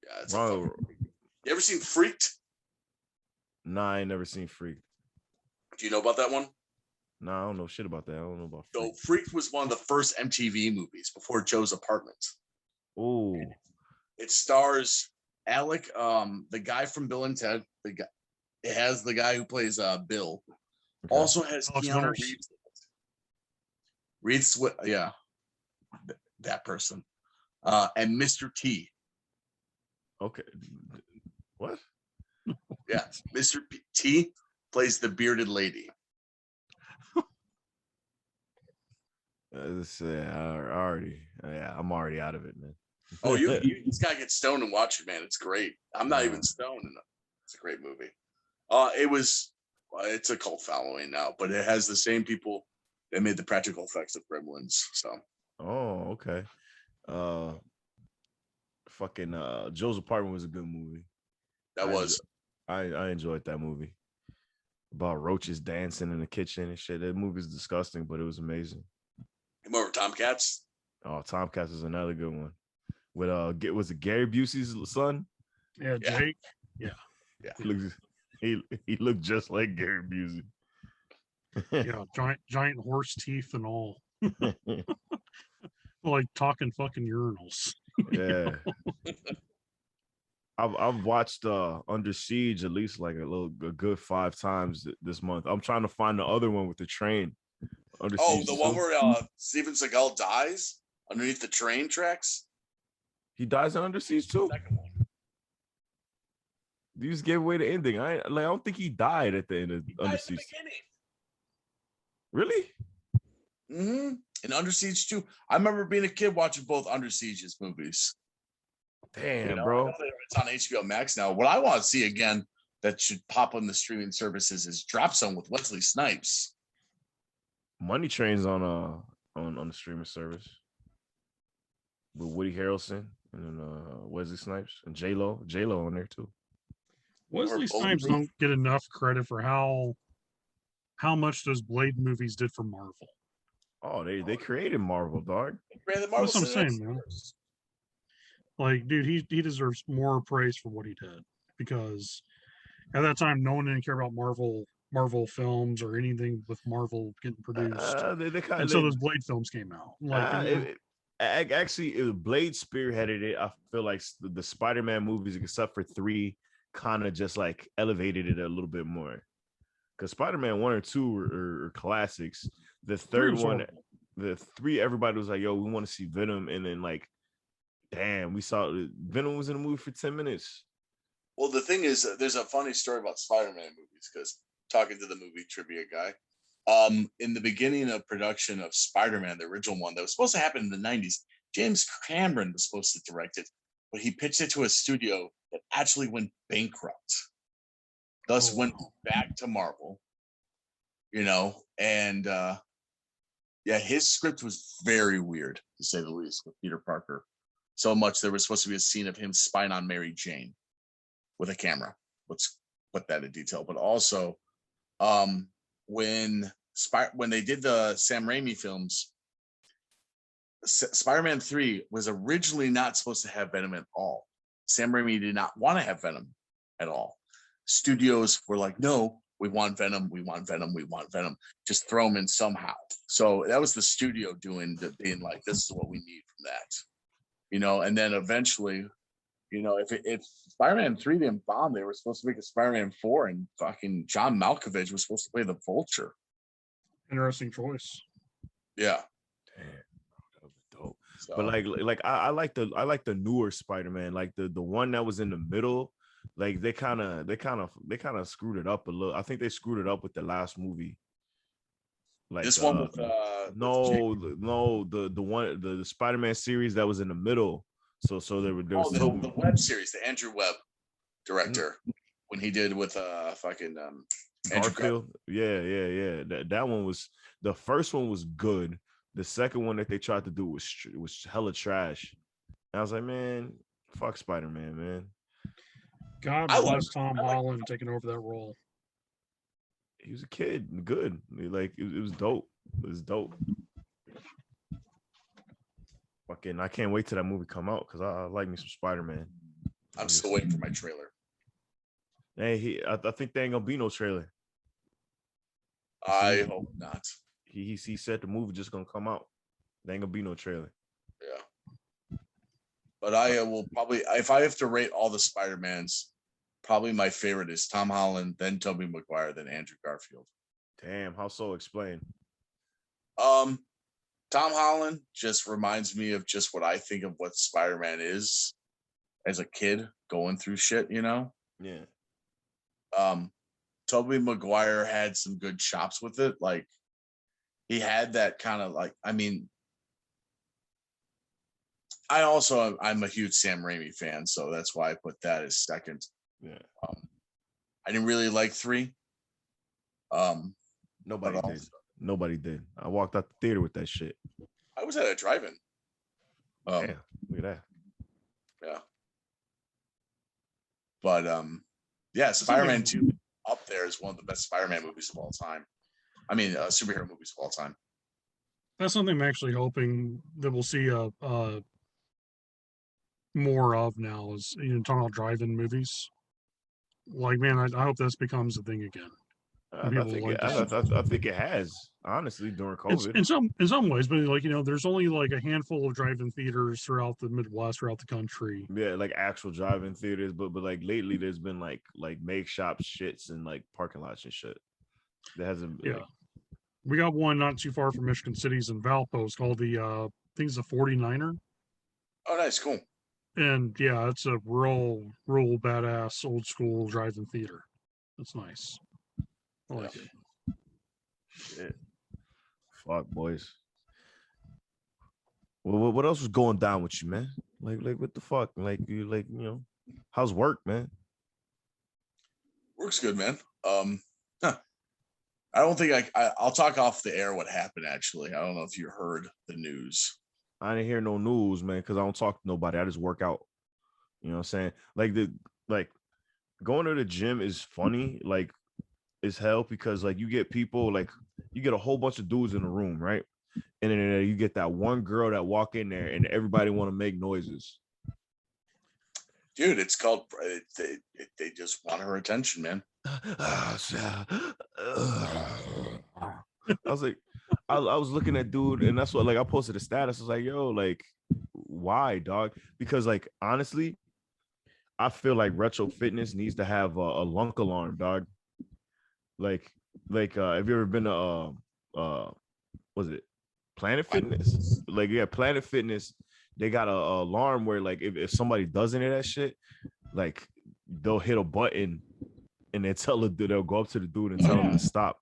Yeah, it's you ever seen Freaked? Nah, I ain't never seen Freaked. Do you know about that one? Nah, I don't know shit about that. I don't know about Freaked. So Freaked was one of the first MTV movies before Joe's Apartment. Oh. It stars Alec, the guy from Bill and Ted. It has the guy who plays Bill. Okay. Also has Keanu Reeves. Yeah, that person. And Mr. T. Okay. What? Yeah, Mr. T plays the bearded lady. I'm already out of it, man. Oh, you just gotta get stoned and watch it, man. It's great. I'm not even stoned. It's a great movie. It's a cult following now, but it has the same people that made the practical effects of Gremlins. So. Oh, okay. Joe's Apartment was a good movie. I enjoyed that movie. About roaches dancing in the kitchen and shit. That movie's disgusting, but it was amazing. You remember Tomcats? Oh, Tomcats is another good one. With was it Gary Busey's son? Yeah, Jake. Yeah. He looked just like Gary Busey. Yeah, giant horse teeth and all. Like talking fucking urinals. Yeah. I've watched Under Siege at least like a good 5 times this month. I'm trying to find the other one with the train. Under Siege one where Steven Seagal dies underneath the train tracks. He dies in Under Siege too. Second one. You just gave away the ending. I don't think he died at the end of Under Siege. Really? Mm-hmm. And Under Siege 2. I remember being a kid watching both Under Siege's movies. Damn, bro. I know it's on HBO Max now. What I want to see again that should pop on the streaming services is Drop Zone with Wesley Snipes. Money Train's on the streaming service with Woody Harrelson and Wesley Snipes and J-Lo on there too. Wesley Snipes don't get enough credit for how much those Blade movies did for Marvel. Oh, they created Marvel, dog. That's what I'm saying, man. Like, dude, he deserves more praise for what he did, because at that time, no one didn't care about Marvel films or anything with Marvel getting produced. So those Blade films came out. Like, actually, Blade spearheaded it. I feel like the Spider-Man movies, except for 3, kind of just like elevated it a little bit more. Because Spider-Man 1 or 2 are classics. The third one, the 3, everybody was like, "Yo, we want to see Venom," and then like, damn, we saw Venom was in the movie for 10 minutes. Well, the thing is, there's a funny story about Spider-Man movies, because talking to the movie trivia guy, in the beginning of production of Spider-Man, the original one that was supposed to happen in the 90s, James Cameron was supposed to direct it, but he pitched it to a studio that actually went bankrupt. Thus went back to Marvel, and his script was very weird, to say the least, with Peter Parker. So much there was supposed to be a scene of him spying on Mary Jane with a camera. Let's put that in detail. But also, when they did the Sam Raimi films, Spider-Man 3 was originally not supposed to have Venom at all. Sam Raimi did not want to have Venom at all. Studios were like, no, we want Venom, we want Venom, we want Venom. Just throw him in somehow. So that was the studio being like, this is what we need from that. And then eventually, if Spider-Man 3 didn't bomb, they were supposed to make a Spider-Man 4, and fucking John Malkovich was supposed to play the Vulture. Interesting choice. Yeah. Damn, that was dope. So, but I like the newer Spider-Man, like the one that was in the middle. Like they kind of screwed it up a little. I think they screwed it up with the last movie. Like this one with the one the Spider-Man series that was in the middle. So there was the web series, the Andrew Webb director, when he did with fucking Garfield. Yeah. That one was, the first one was good. The second one that they tried to do was hella trash. And I was like, man, fuck Spider-Man, man. God bless Tom Holland taking over that role. He was a kid, good. Like it was dope. It was dope. Fucking, I can't wait till that movie come out, because I like me some Spider-Man. I'm still waiting for my trailer. Hey, I think there ain't gonna be no trailer. I hope not. He said the movie just gonna come out. There ain't gonna be no trailer. Yeah. But I will probably, if I have to rate all the Spider-Mans, probably my favorite is Tom Holland, then Tobey Maguire, then Andrew Garfield. Damn, how so? Explain. Tom Holland just reminds me of just what I think of what Spider-Man is as a kid going through shit, Yeah. Tobey Maguire had some good chops with it. Like, he had that kind of like, I mean, I'm a huge Sam Raimi fan, so that's why I put that as second. Yeah. I didn't really like 3. Nobody did. I walked out the theater with that shit. I was at a drive-in. Yeah, look at that. Yeah. But Spider-Man 2 up there is one of the best Spider-Man movies of all time. I mean, superhero movies of all time. That's something I'm actually hoping that we'll see more of now, is talking about drive-in movies. Like, man, I hope this becomes a thing again. I think it has, honestly, during COVID. In some ways, but there's only like a handful of drive-in theaters throughout the Midwest, throughout the country. Yeah, like actual drive-in theaters, but like lately there's been like make shop shits and like parking lots and shit. That hasn't. Yeah, we got one not too far from Michigan City's in Valpo. It's called the I think it's a 49er. Oh, nice, cool. And yeah, it's a real badass old school drive-in theater. It's nice. I like it. Shit. Fuck, boys. Well, what else was going down with you, man? Like what the fuck? How's work, man? Works good, man. I don't think I'll talk off the air what happened. Actually, I don't know if you heard the news. I didn't hear no news, man, because I don't talk to nobody. I just work out. You know what I'm saying? Like going to the gym is funny, like as hell, because like you get people, like you get a whole bunch of dudes in the room, right? And then you get that one girl that walk in there and everybody want to make noises. Dude, it's called they just want her attention, man. I was like, I was looking at dude, and that's what, like, I posted a status. I was like, yo, like, why, dog? Because like honestly, I feel like retro fitness needs to have a lunk alarm, dog. Like have you ever been to was it Planet Fitness? Like, yeah, Planet Fitness, they got a alarm where like if somebody doesn't hear that shit, like they'll hit a button and they'll go up to the dude and tell him to stop.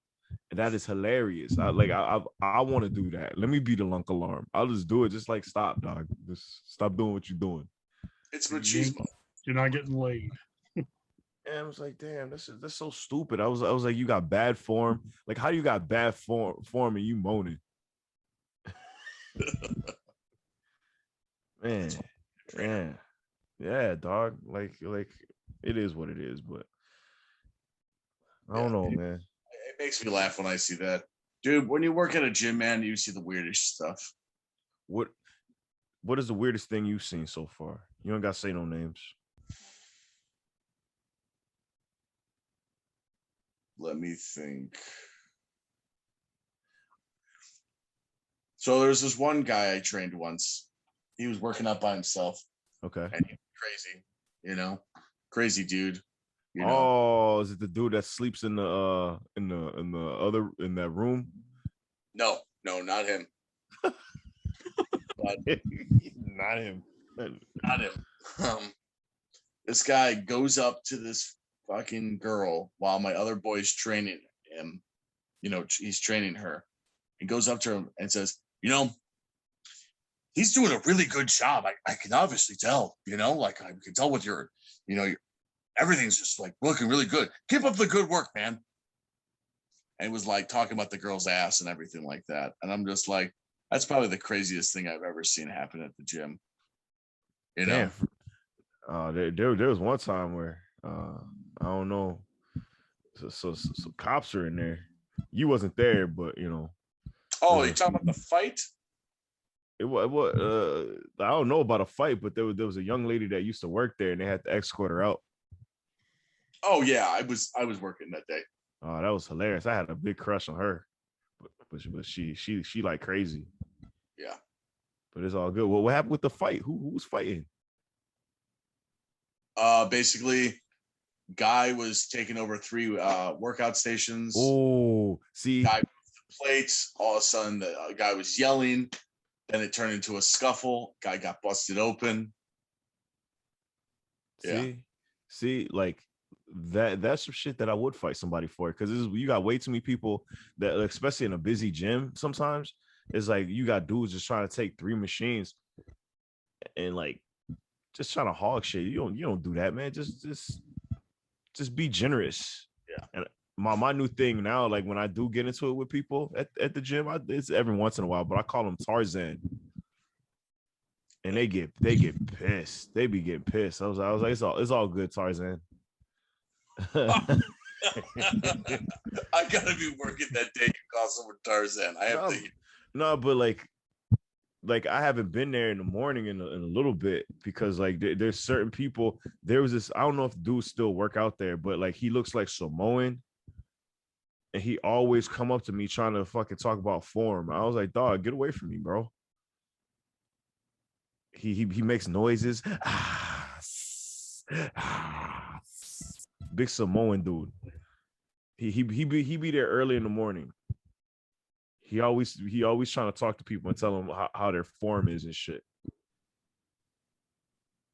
And that is hilarious. I want to do that. Let me be the lunk alarm. I'll just do it. Just like, stop, dog. Just stop doing what you're doing. It's machismo. You're not getting laid. And I was like, damn, that's so stupid. I was like, you got bad form. Like, how do you got bad form and you moaning? man, yeah, dog. Like it is what it is, but I don't know, man. It makes me laugh when I see that, dude. When you work at a gym, man, you see the weirdest stuff. What is the weirdest thing you've seen so far? You don't gotta say no names. Let me think. So there's this one guy I trained once. He was working out by himself. Okay. And he was crazy dude. Oh, is it the dude that sleeps in the in that room? No, not him. Not him. Not him. This guy goes up to this fucking girl while my other boy's training him. He's training her. He goes up to her and says, he's doing a really good job. I can obviously tell, like I can tell with your everything's just like looking really good. Keep up the good work, man. And it was like talking about the girl's ass and everything like that. And I'm just like, that's probably the craziest thing I've ever seen happen at the gym. There was one time where I don't know. So cops are in there. You wasn't there, but Oh, you talking about the fight? It was I don't know about a fight, but there was a young lady that used to work there, and they had to escort her out. Oh yeah, I was working that day. Oh, that was hilarious. I had a big crush on her, but she like crazy. Yeah, but it's all good. Well, what happened with the fight? Who was fighting? Basically, guy was taking over 3 workout stations. Oh, see, guy moved the plates. All of a sudden, the guy was yelling. Then it turned into a scuffle. Guy got busted open. See, like that's some shit that I would fight somebody for, because you got way too many people that, especially in a busy gym, sometimes it's like you got dudes just trying to take 3 machines and like just trying to hog shit. You don't do that, man. Just be generous. Yeah. And my new thing now, like when I do get into it with people at the gym, it's every once in a while, but I call them Tarzan. And they get pissed. They be getting pissed. I was like, it's all good, Tarzan. I gotta be working that day. You call someone Tarzan. I have to. No, but like I haven't been there in the morning in a little bit, because like there's certain people. There was this, I don't know if dudes still work out there, but like he looks like Samoan, and he always come up to me trying to fucking talk about form. I was like, dog, get away from me, bro. He makes noises. Big Samoan dude. He be there early in the morning. He always trying to talk to people and tell them how their form is and shit.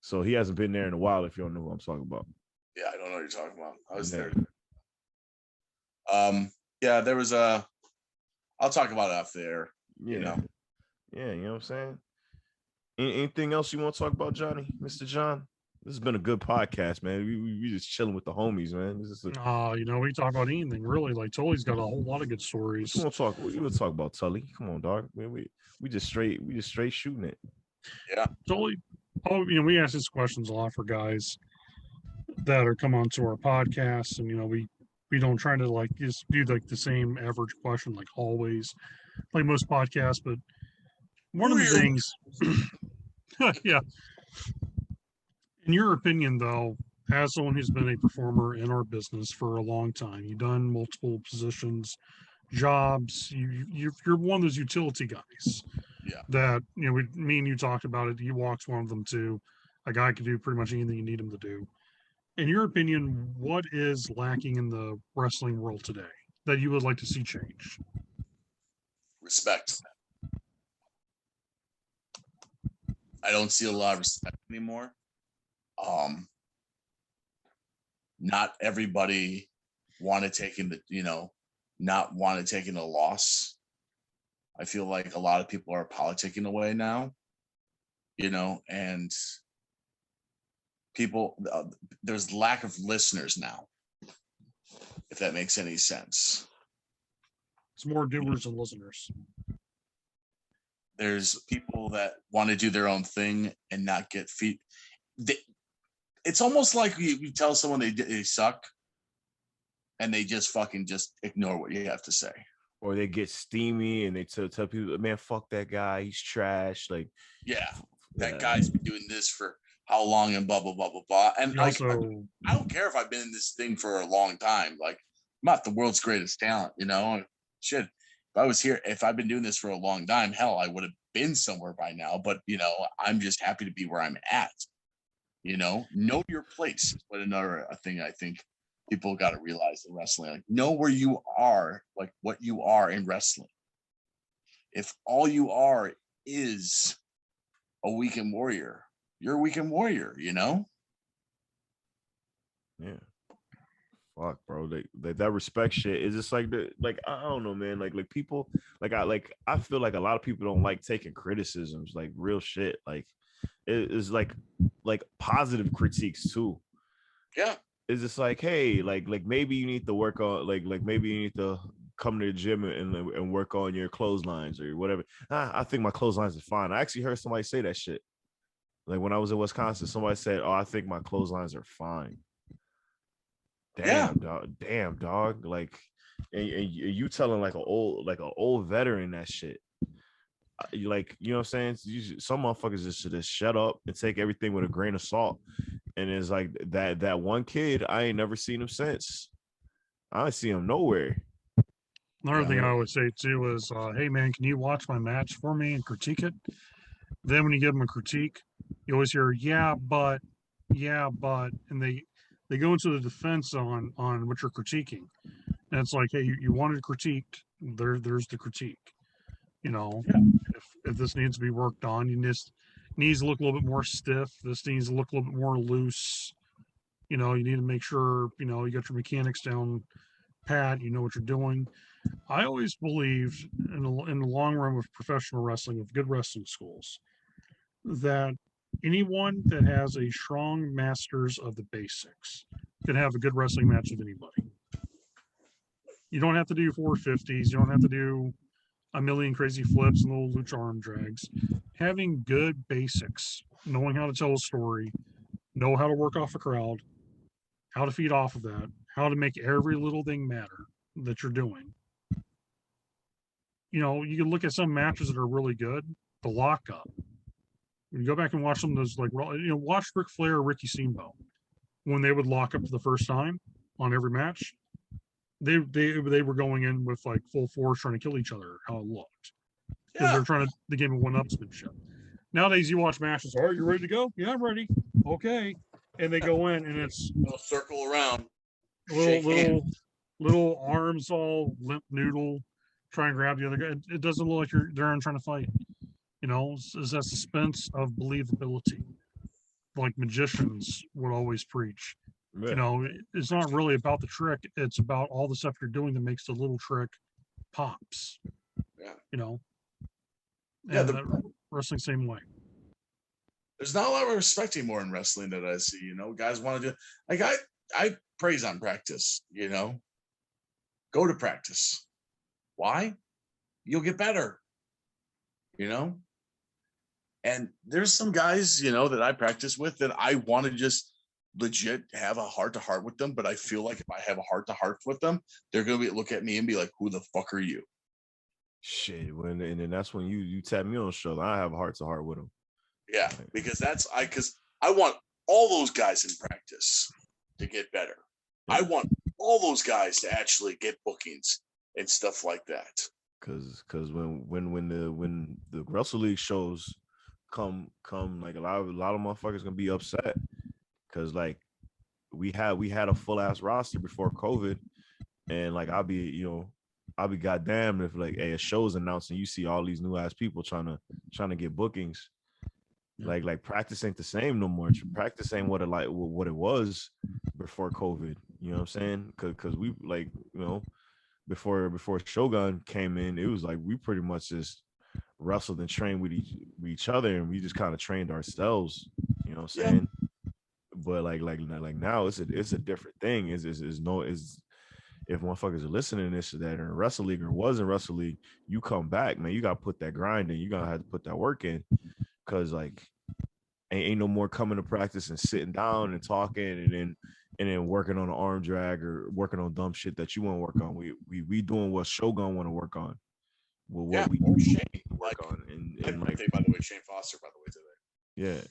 So he hasn't been there in a while. If you don't know who I'm talking about. Yeah, I don't know what you're talking about. I was Yeah. there. Yeah, there was a. I'll talk about it off there. Yeah. You know. Yeah, you know what I'm saying? Anything else you want to talk about, Johnny, Mr. John? This has been a good podcast, man. We just chilling with the homies, man. This is You know, we talk about anything really. Like Tully's got a whole lot of good stories. we want to talk. We want to talk about Tully. Come on, dog. We just straight shooting it. Yeah. Tully, you know, we ask these questions a lot for guys that are come onto our podcast, and you know, we don't try to like just do like the same average question like always, like most podcasts. But one of the things, yeah. In your opinion, though, as someone who's been a performer in our business for a long time, you've done multiple positions, jobs. You're one of those utility guys. Yeah. That you know, me and you talked about it. Ewokk's one of them too. A guy can do pretty much anything you need him to do. In your opinion, what is lacking in the wrestling world today that you would like to see change? Respect. I don't see a lot of respect anymore. Not everybody want to take in the, you know, not want to take in a loss. I feel like a lot of people are politicking away now, you know, and people, there's lack of listeners now, if that makes any sense. It's more doers than listeners. There's people that want to do their own thing and not get feet. It's almost like you tell someone they suck and they just fucking just ignore what you have to say. Or they get steamy and they tell people, man, fuck that guy. He's trash. Like, yeah, that guy's been doing this for how long and blah, blah, blah, blah, blah. And like, Also, I don't care if I've been in this thing for a long time. Like, I'm not the world's greatest talent, you know? Shit. If I've been doing this for a long time, hell, I would have been somewhere by now. But, you know, I'm just happy to be where I'm at. You know your place is what another thing I think people got to realize in wrestling. Like, know where you are, like what you are in wrestling. If all you are is a weekend warrior, you're a weekend warrior, you know? Yeah. Fuck, bro. That respect shit is just like I don't know, man. Like people, I feel like a lot of people don't like taking criticisms, like real shit. Like it is like positive critiques too. Yeah. It's just like, hey, like maybe you need to work on like maybe you need to come to the gym and work on your clotheslines or whatever. I think my clotheslines are fine. I actually heard somebody say that shit. Like when I was in Wisconsin, somebody said, "Oh, I think my clotheslines are fine." Damn, dog. Like, and you telling like an old veteran that shit. Like, you know what I'm saying? Some motherfuckers just should just shut up and take everything with a grain of salt. And it's like that one kid, I ain't never seen him since. I ain't see him nowhere. Another thing I always say too is, hey man, can you watch my match for me and critique it? Then when you give them a critique, you always hear, yeah, but, and they go into the defense on what you're critiquing. And it's like, hey, you wanted critiqued, there's the critique. You know, if this needs to be worked on, you just needs to look a little bit more stiff. This needs to look a little bit more loose. You know, you need to make sure, you know, you got your mechanics down pat, you know what you're doing. I always believed in the long run with professional wrestling, with good wrestling schools, that anyone that has a strong masters of the basics can have a good wrestling match with anybody. You don't have to do 450s. You don't have to do a million crazy flips and little lucha arm drags. Having good basics, knowing how to tell a story, know how to work off a crowd, how to feed off of that, how to make every little thing matter that you're doing. You know, you can look at some matches that are really good. The lockup. You go back and watch some of those, like, you know, watch Ric Flair or Ricky Steamboat when they would lock up for the first time on every match. They were going in with like full force trying to kill each other. How it looked, because they're trying to the game of one-upsmanship. Nowadays, you watch matches. All right, you ready to go? Yeah, I'm ready. Okay, and they go in and it's they'll circle around, little arms all limp noodle, try and grab the other guy. It doesn't look like they're trying to fight. You know, it's that suspense of believability. like magicians would always preach. Yeah. You know, it's not really about the trick. It's about all the stuff you're doing that makes the little trick pops. Yeah. You know, Yeah, and wrestling same way. There's not a lot of respect anymore in wrestling that I see. You know, guys want to do like I praise on practice. You know, go to practice. Why? You'll get better. You know, and there's some guys, you know, that I practice with that I want to just legit have a heart to heart with them. But I feel like if I have a heart to heart with them, they're gonna look at me and be like, "Who the fuck are you?" Shit. And then that's when you tap me on the shoulder. I have a heart to heart with them. Yeah, because I want all those guys in practice to get better. I want all those guys to actually get bookings and stuff like that. Because when the Wrestle League shows come like a lot of motherfuckers gonna be upset because like we had a full ass roster before COVID, and like I'll be goddamn if like a show's announced and you see all these new ass people trying to get bookings. Like practice ain't the same no more. Practice ain't what it was before COVID. You know what I'm saying? Because we like, you know, before Shogun came in, it was like we pretty much just wrestled and trained with each other, and we just kind of trained ourselves. You know what I'm saying? But like now it's a different thing. Is if motherfuckers are listening to this that are in Wrestle League or was in Wrestle League, you come back, man. You gotta put that grind in. You gotta have to put that work in. Cause like ain't no more coming to practice and sitting down and talking and then working on an arm drag or working on dumb shit that you want to work on. We doing what Shogun want to work on. Well, what we Shane, work on and like, by the way, Shane Foster, by the way, today. Yeah.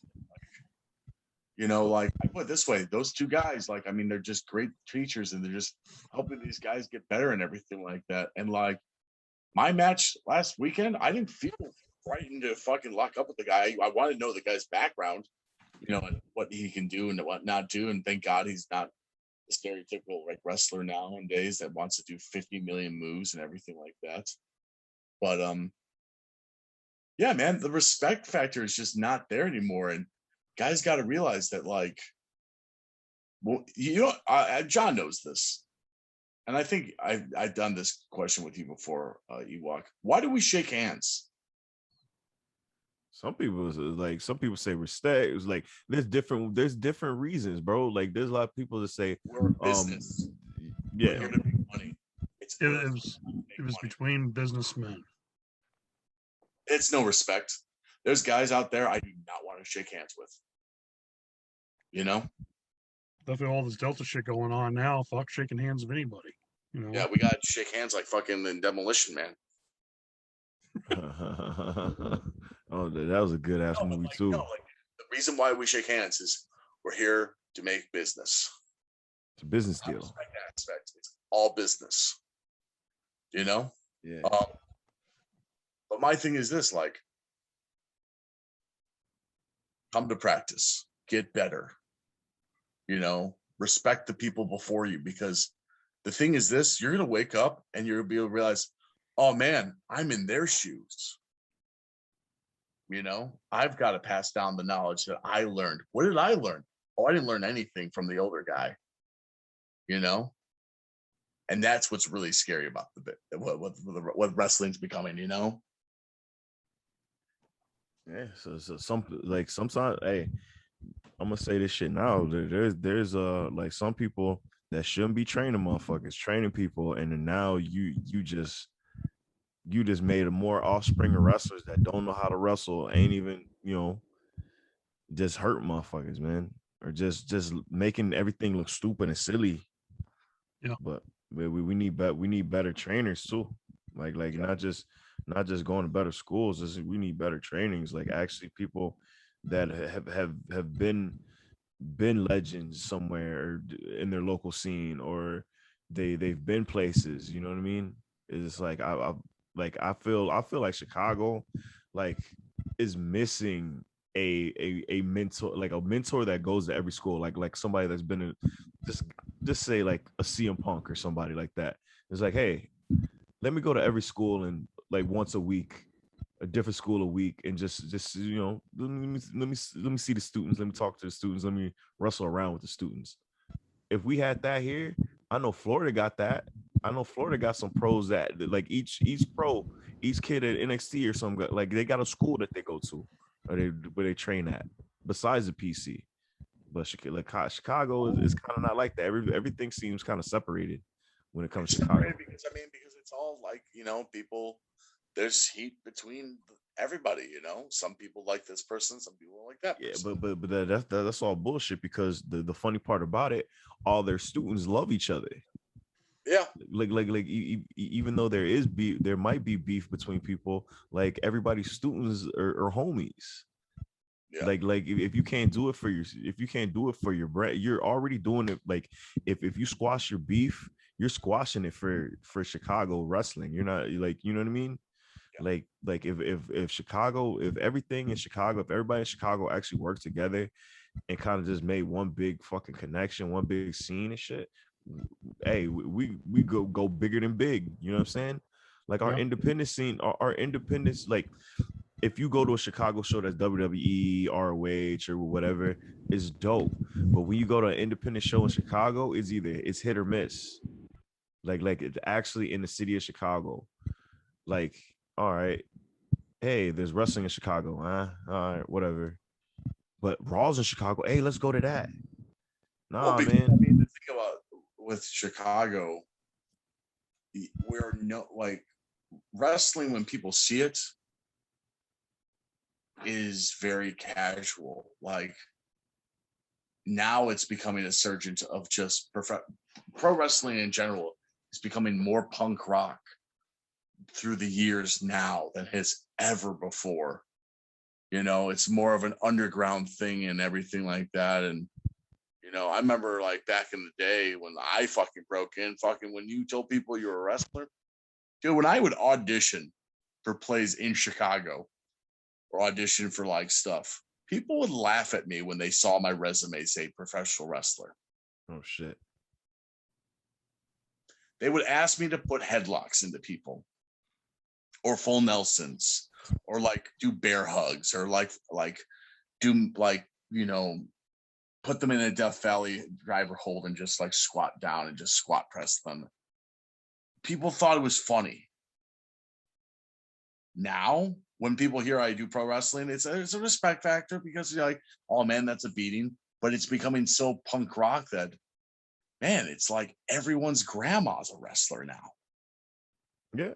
You know, like I put it this way, those two guys, like, I mean, they're just great teachers and they're just helping these guys get better and everything like that. And like my match last weekend, I didn't feel frightened to fucking lock up with the guy. I want to know the guy's background, you know, and what he can do and what not do. And thank God he's not the stereotypical like wrestler nowadays that wants to do 50 million moves and everything like that. But yeah, man, the respect factor is just not there anymore. And guys got to realize that, like, well, you know, John knows this. And I think I've done this question with you before, Ewokk. Why do we shake hands? Some people say respect. It was like there's different reasons, bro. Like there's a lot of people that say we're business. Yeah, we're here to make money. It was between businessmen. It's no respect. There's guys out there I do not want to shake hands with. You know? Definitely all this Delta shit going on now. Fuck shaking hands with anybody. You know? Yeah, we got to shake hands like fucking in Demolition Man. Oh, that was a good ass movie too. The reason why we shake hands is we're here to make business. It's a business deal. Aspect. It's all business. You know? Yeah. But my thing is this, like, come to practice, get better. You know, respect the people before you, because the thing is this, you're going to wake up and you're going to be able to realize, oh man, I'm in their shoes. You know, I've got to pass down the knowledge that I learned. What did I learn? Oh, I didn't learn anything from the older guy. You know? And that's what's really scary about the bit, what wrestling's becoming, you know? Yeah, so sometimes, hey, I'm gonna say this shit now. There's like some people that shouldn't be training motherfuckers, training people, and then now you just made a more offspring of wrestlers that don't know how to wrestle, ain't even, you know, just hurt motherfuckers, man, or just making everything look stupid and silly. Yeah, but we need better trainers too, like not just going to better schools. We need better trainings, like actually people that have been legends somewhere in their local scene, or they've been places, you know what I mean? It's like I feel like Chicago like is missing a mentor, like a mentor that goes to every school, like somebody that's been in, just say like a CM Punk or somebody like that. It's like, hey, let me go to every school and like once a week a different school a week, and just let me see the students, let me talk to the students, let me wrestle around with the students. If we had that here, I know Florida got that. I know Florida got some pros that like each pro, each kid at NXT or something, like they got a school that they go to or where they train at besides the PC. But Chicago is kind of not like that. Everything seems kind of separated when it comes to Chicago. Because it's all like, people, there's heat between everybody, some people like this person, some people like that person. But that's all bullshit, because the funny part about it, all their students love each other. Yeah. Like even though there might be beef between people, like everybody's students are homies. Yeah. Like if you can't do it for your brand, you're already doing it. Like if you squash your beef, you're squashing it for Chicago wrestling. You're not, like, you know what I mean? Yeah. Like if Chicago, if everything in Chicago, if everybody in Chicago actually worked together and kind of just made one big fucking connection, one big scene and shit, hey, we go bigger than big. You know what I'm saying? Like our independent scene, our independence, like if you go to a Chicago show that's WWE, ROH, or whatever, it's dope. But when you go to an independent show in Chicago, it's hit or miss. Like it's actually in the city of Chicago. Like, all right, hey, there's wrestling in Chicago, huh? All right, whatever. But Raw's in Chicago. Hey, let's go to that. Nah, man. I mean, the thing about with Chicago, we're like wrestling when people see it is very casual. Like now it's becoming a surge of just pro wrestling in general is becoming more punk rock through the years now than has ever before. It's more of an underground thing and everything like that. And I remember like back in the day when I fucking broke in, when you told people you were a wrestler, dude, when I would audition for plays in Chicago or audition for like stuff, people would laugh at me when they saw my resume say professional wrestler. Oh shit. They would ask me to put headlocks into people or full Nelsons or like do bear hugs or like do like, put them in a Death Valley driver hold and just like squat down and just squat press them. People thought it was funny. Now, when people hear I do pro wrestling, it's a respect factor because you're like, oh man, that's a beating. But it's becoming so punk rock that, man, it's like everyone's grandma's a wrestler now. Yeah.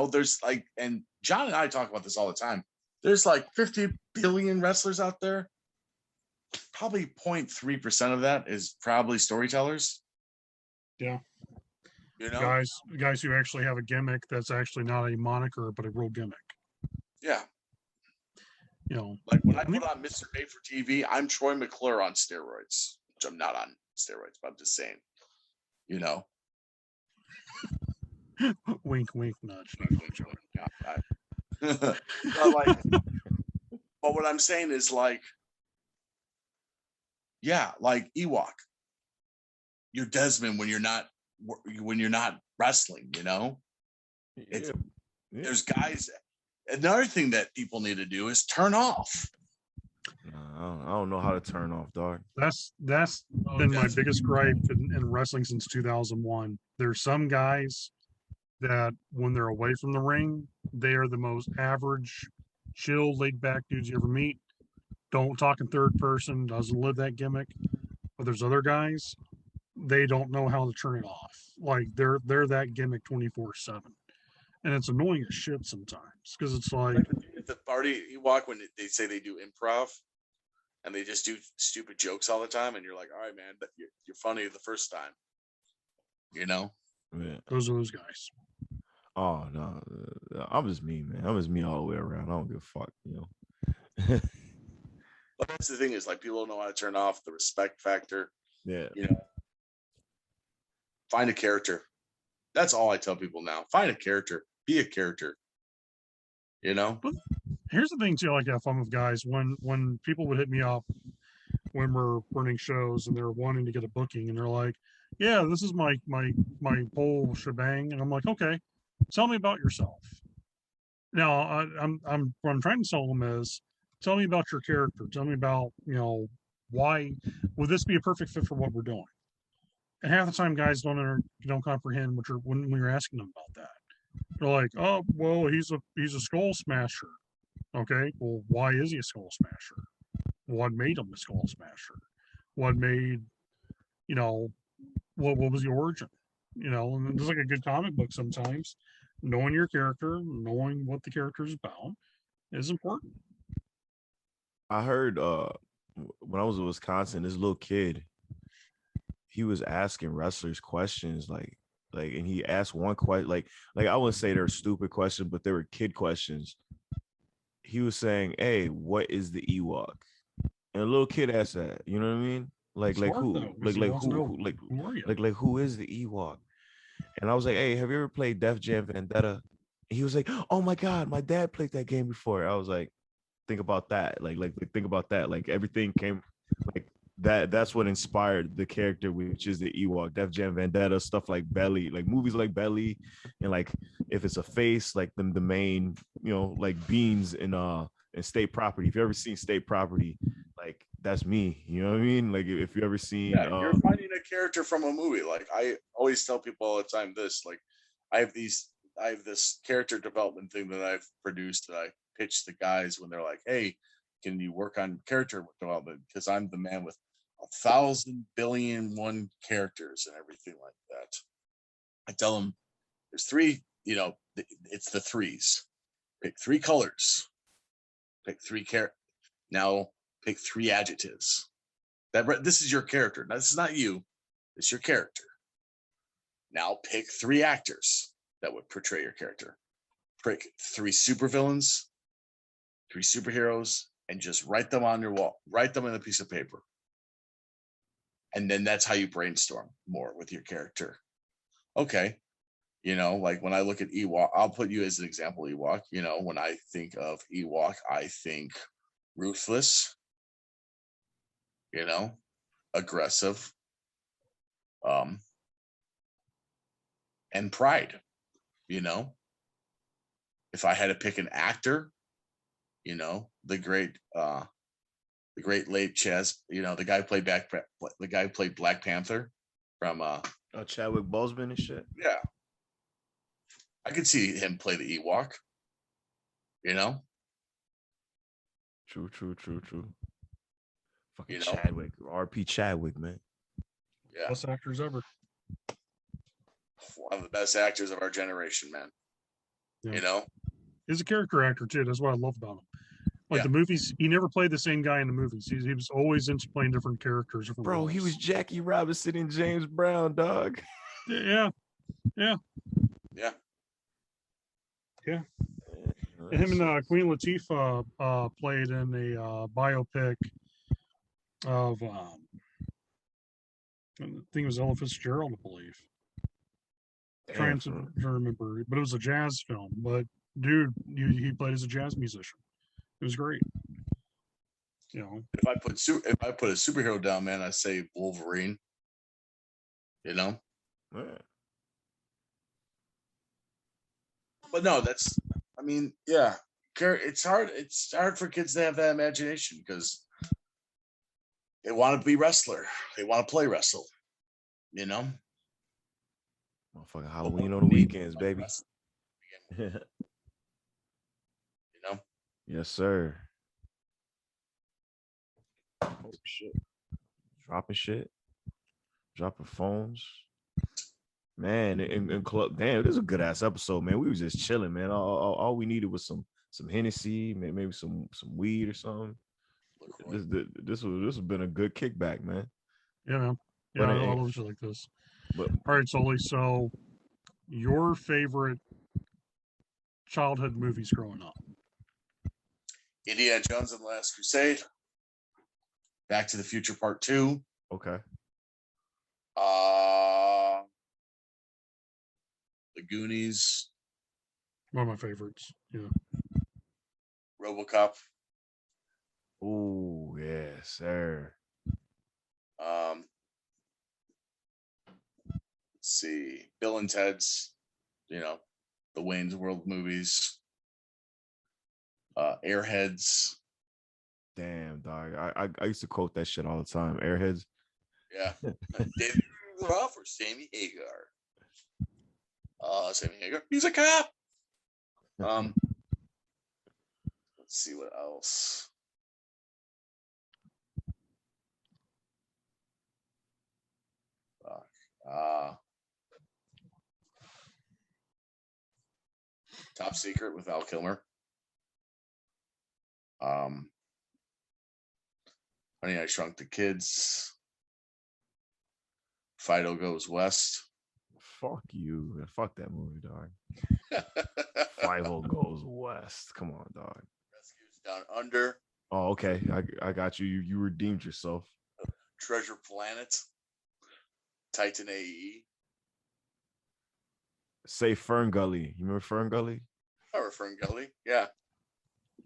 There's like, and John and I talk about this all the time. There's like 50 billion wrestlers out there. Probably 0.3% of that is probably storytellers. Yeah. Guys who actually have a gimmick that's actually not a moniker but a real gimmick. Yeah. Like when I put on Mr. Bay for TV, I'm Troy McClure on steroids, which I'm not on steroids, but I'm just saying, Wink, wink, nudge. But what I'm saying is like, yeah, like Ewokk, you're Desmond when you're not wrestling. There's guys. Another thing that people need to do is turn off. I don't know how to turn off, dog. That's been my biggest gripe in wrestling since 2001. There's some guys that when they're away from the ring, they are the most average, chill, laid back dudes you ever meet. Don't talk in third person, doesn't live that gimmick. But there's other guys, they don't know how to turn it off. Like they're that gimmick 24/7. And it's annoying as shit sometimes because it's like at the party Ewokk when they say they do improv and they just do stupid jokes all the time, and you're like, all right, man, you're funny the first time. Yeah. Those are those guys. Oh no, I'm just me, man. I'm just me all the way around. I don't give a fuck, But that's the thing is like people don't know how to turn off the respect factor. Yeah. Find a character. That's all I tell people now. Find a character. Be a character. But here's the thing too, like have fun with guys. When people would hit me up when we're running shows and they're wanting to get a booking and they're like, yeah, this is my whole shebang. And I'm like, okay, tell me about yourself. Now, I'm what I'm trying to tell them is, tell me about your character. Tell me about, why would this be a perfect fit for what we're doing? And half the time, guys don't comprehend when you're asking them about that. They're like, oh, well, he's a skull smasher. Okay, well, why is he a skull smasher? What made him a skull smasher? What made, you know, what was the origin? And just like a good comic book sometimes, knowing your character, knowing what the character is about is important. I heard when I was in Wisconsin, this little kid, he was asking wrestlers questions and he asked one question like I wouldn't say they're stupid questions, but they were kid questions. He was saying, "Hey, what is the Ewok?" And a little kid asked that. You know what I mean? Like Smart who? though, because he wants to know who are you. Like who is the Ewok? And I was like, "Hey, have you ever played Def Jam Vendetta?" And he was like, "Oh my God, my dad played that game before." I was like, "Think about that. Like think about that. Like everything came like that. That's what inspired the character, which is the Ewok. Def Jam Vendetta, stuff like Belly, like movies like Belly, and like if it's a face, like the main, like Beans in State Property. If you ever seen State Property, like that's me. You know what I mean? Like if you ever seen Yeah, you're finding a character from a movie. Like I always tell people all the time this, like I have this character development thing that I've produced that I pitch the guys when they're like, hey, can you work on character development? Because I'm the man with 1,000,000,000,001 characters and everything like that. I tell them there's three, it's the threes. Pick three colors, pick three now pick three adjectives. This is your character. Now, this is not you. It's your character. Now pick three actors that would portray your character. Pick three supervillains, three superheroes, and just write them on your wall. Write them in a piece of paper. And then that's how you brainstorm more with your character. Okay. Like when I look at Ewokk, I'll put you as an example, Ewokk. When I think of Ewokk, I think ruthless, aggressive, and pride. If I had to pick an actor, the great late Chaz, the guy who played Black Panther from Chadwick Boseman and shit. Yeah, I could see him play the Ewokk. True. Fucking Chadwick, RP Chadwick, man. Yeah, best actors ever. One of the best actors of our generation, man. Yeah. He's a character actor too. That's what I love about him. Like the movies, he never played the same guy in the movies. He was always into playing different characters. Different roles. He was Jackie Robinson and James Brown, dog. Yeah. And him and Queen Latifah played in a biopic of I think it was Ella Fitzgerald, I believe. Trying to remember, but it was a jazz film. But dude, he played as a jazz musician. It was great. If I put a superhero down, man, I say Wolverine. Yeah. But no, yeah. It's hard. It's hard for kids to have that imagination because they want to be wrestler. They want to play wrestle. Motherfucking Halloween on the weekends, baby. Yes, sir. Oh shit. Dropping phones. Man, and club. Damn, this is a good ass episode, man. We was just chilling, man. All we needed was some Hennessy, maybe some weed or something. This has been a good kickback, man. Yeah, man. Yeah, I love shit like this. But all right, Tully. So, your favorite childhood movies growing up? Indiana Jones and the Last Crusade. Back to the Future Part 2. Okay. The Goonies. One of my favorites. Yeah. RoboCop. Oh, yes, sir. Let's see. Bill and Ted's, the Wayne's World movies. Airheads. Damn, dog. I used to quote that shit all the time. Airheads. Yeah. David Ruff or Sammy Hagar? Sammy Hagar. He's a cop. Let's see what else. Top Secret with Val Kilmer. Honey, I Shrunk the Kids. Fido Goes West. Fuck you. Fuck that movie, dog. 5-0 Goes West. Come on, dog. Rescues Down Under. Oh, okay. I got you. You redeemed yourself. Treasure Planet. Titan AE. Say Fern Gully. You remember Fern Gully? Or Fern Gully. Yeah.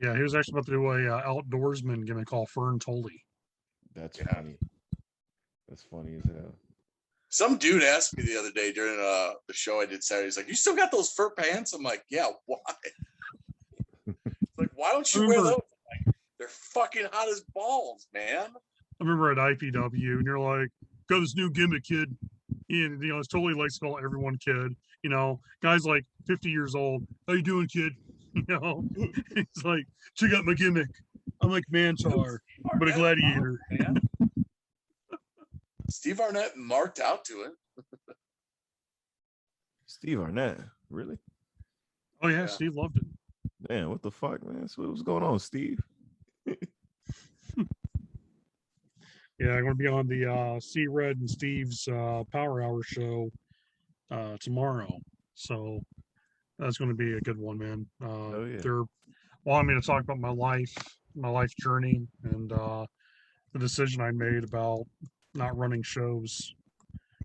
Yeah, he was actually about to do a outdoorsman gimmick called Fern Tully. That's funny. That's funny as hell. Some dude asked me the other day during the show I did Saturday. He's like, "You still got those fur pants?" I'm like, "Yeah, why?" Like, why don't you wear those? Like, they're fucking hot as balls, man. I remember at IPW, and you're like, "Got this new gimmick, kid." And it's totally likes to call everyone kid. Guy's like 50 years old. How you doing, kid? He's like, check out my gimmick. I'm like Mantar, but a gladiator. Man. Steve Arnett marked out to it. Steve Arnett, really? Oh yeah, Steve loved it. Man, what the fuck, man? So what's going on, Steve? Yeah, I'm going to be on the C Red and Steve's Power Hour show tomorrow. So that's going to be a good one, man. They're wanting me to talk about my life journey, and the decision I made about not running shows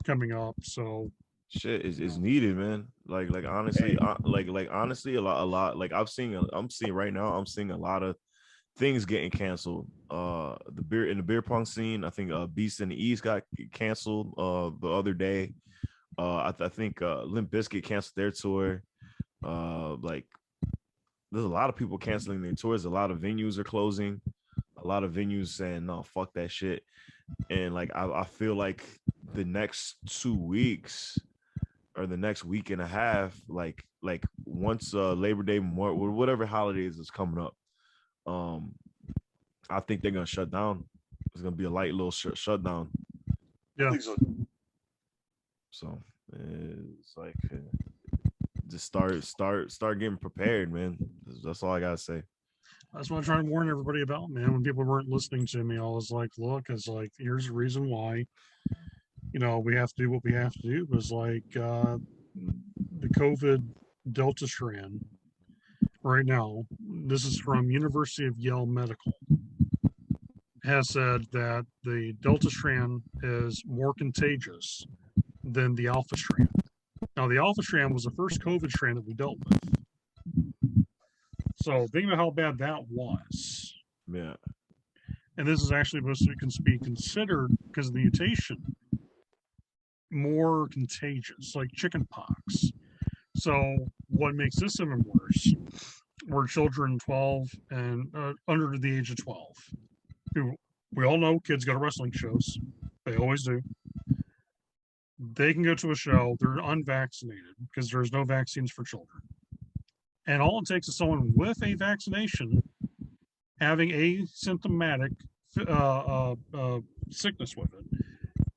coming up. So shit is needed, man. Like honestly, honestly, a lot. Like I'm seeing a lot of things getting canceled. The beer pong scene, I think Beast in the East got canceled the other day. I think Limp Bizkit canceled their tour. Like there's a lot of people canceling their tours. A lot of venues are closing. A lot of venues saying no, fuck that shit. And like I feel like the next 2 weeks or the next week and a half, like once Labor Day, whatever holidays is coming up, I think they're gonna shut down. It's gonna be a light little shutdown. Yeah. So it's like just start getting prepared, man. That's all I gotta say. That's what I'm trying to warn everybody about, man. When people weren't listening to me, I was like, look, it's like, here's the reason why, we have to do what we have to do. It was like the COVID Delta strand right now, this is from University of Yale Medical, has said that the Delta strand is more contagious than the Alpha strand. Now, the Alpha strand was the first COVID strand that we dealt with. So think about how bad that was. Yeah. And this is actually supposed to be considered, because of the mutation, more contagious, like chicken pox. So what makes this even worse were children 12 and under the age of 12, who we all know kids go to wrestling shows. They always do. They can go to a show, they're unvaccinated because there's no vaccines for children. And all it takes is someone with a vaccination having asymptomatic sickness with it,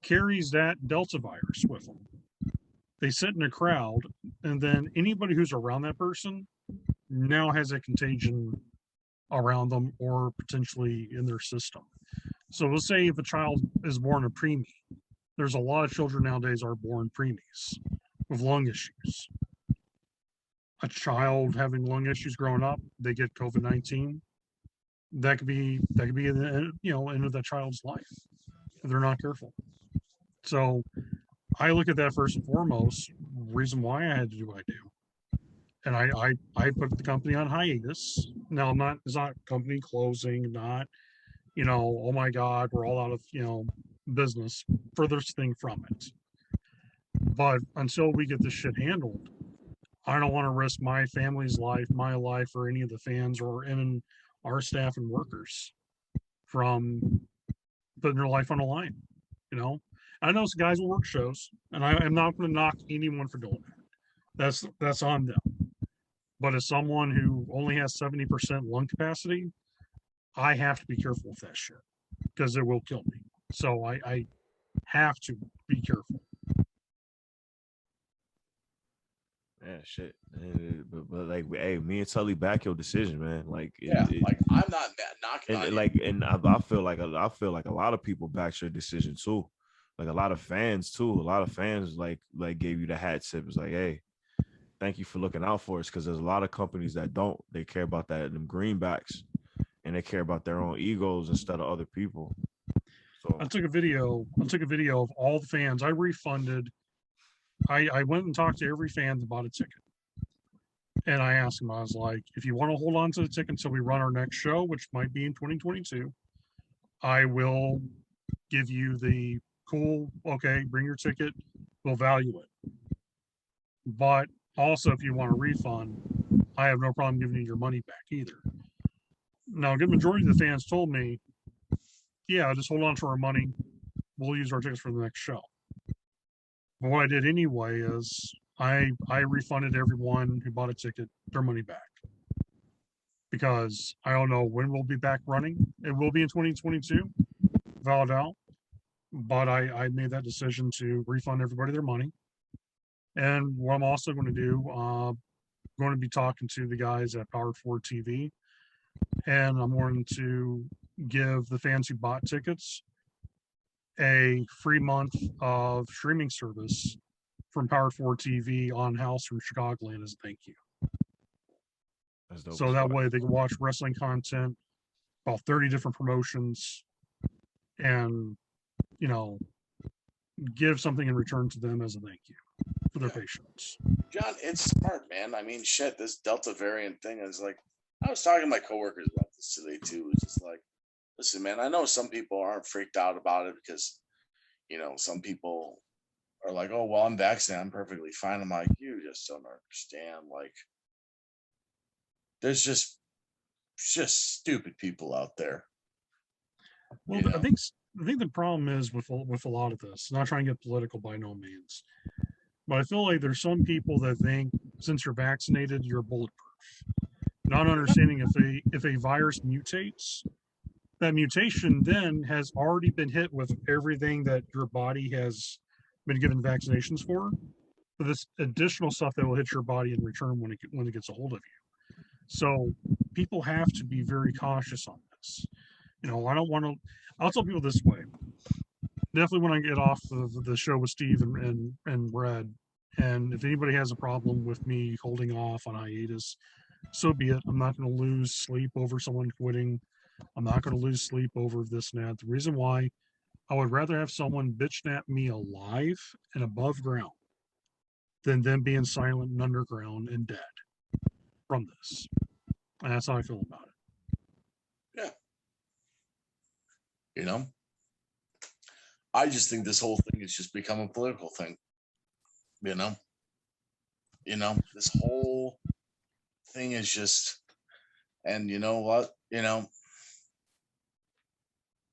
carries that Delta virus with them. They sit in a crowd, and then anybody who's around that person now has a contagion around them or potentially in their system. So let's say if a child is born a preemie, there's a lot of children nowadays are born preemies with lung issues. A child having lung issues growing up, they get COVID-19. That could be in the end of that child's life if they're not careful. So I look at that first and foremost, reason why I had to do what I do. And I put the company on hiatus. Now it's not company closing, not, oh my God, we're all out of, business, furthest thing from it. But until we get this shit handled, I don't want to risk my family's life, my life, or any of the fans or even our staff and workers from putting their life on the line. You know, I know some guys will work shows, and I am not going to knock anyone for doing that. That's on them. But as someone who only has 70% lung capacity, I have to be careful with that shit because it will kill me. So I have to be careful. Yeah, shit. But like, hey, me and Tully back your decision, man. Like, like I'm not knocking on and you. like, and I feel like a lot of people backed your decision too. Like a lot of fans too. A lot of fans like gave you the hat tip. It's like, hey, thank you for looking out for us, because there's a lot of companies that don't. They care about them greenbacks, and they care about their own egos instead of other people. So I took a video of all the fans. I refunded. I went and talked to every fan that bought a ticket. And I asked them, I was like, if you want to hold on to the ticket until we run our next show, which might be in 2022, I will give you the cool, okay, bring your ticket, we'll value it. But also, if you want a refund, I have no problem giving you your money back either. Now, a good majority of the fans told me, yeah, just hold on to our money. We'll use our tickets for the next show. But what I did anyway is I refunded everyone who bought a ticket their money back, because I don't know when we'll be back running. It will be in 2022, without a doubt. But I made that decision to refund everybody their money. And what I'm also going to do, going to be talking to the guys at Powered Forward TV, and I'm going to give the fans who bought tickets a free month of streaming service from Powered Forward TV on House from Chicagoland as a thank you. So that way they can watch wrestling content, about 30 different promotions, and, you know, give something in return to them as a thank you for their patience. John, it's smart, man. I mean, shit, this Delta variant thing is like, I was talking to my coworkers about this today too. It's just like, listen, man, I know some people aren't freaked out about it because, you know, some people are like, oh, well, I'm vaccinated, I'm perfectly fine. I'm like, you just don't understand. Like, there's just stupid people out there. Well, you know? I think the problem is with a lot of this, not trying to get political by no means, but I feel like there's some people that think since you're vaccinated, you're bulletproof. Not understanding if a virus mutates, that mutation then has already been hit with everything that your body has been given vaccinations for. But this additional stuff that will hit your body in return when it gets a hold of you. So people have to be very cautious on this. You know, I don't want to. I'll tell people this way. Definitely when I get off of the show with Steve and Brad, and if anybody has a problem with me holding off on hiatus, so be it. I'm not going to lose sleep over someone quitting. I'm not going to lose sleep over this and that. The reason why, I would rather have someone bitch at me alive and above ground than them being silent and underground and dead from this. And that's how I feel about it. Yeah. You know, I just think this whole thing has just become a political thing. You know, this whole thing is just, and you know what, you know,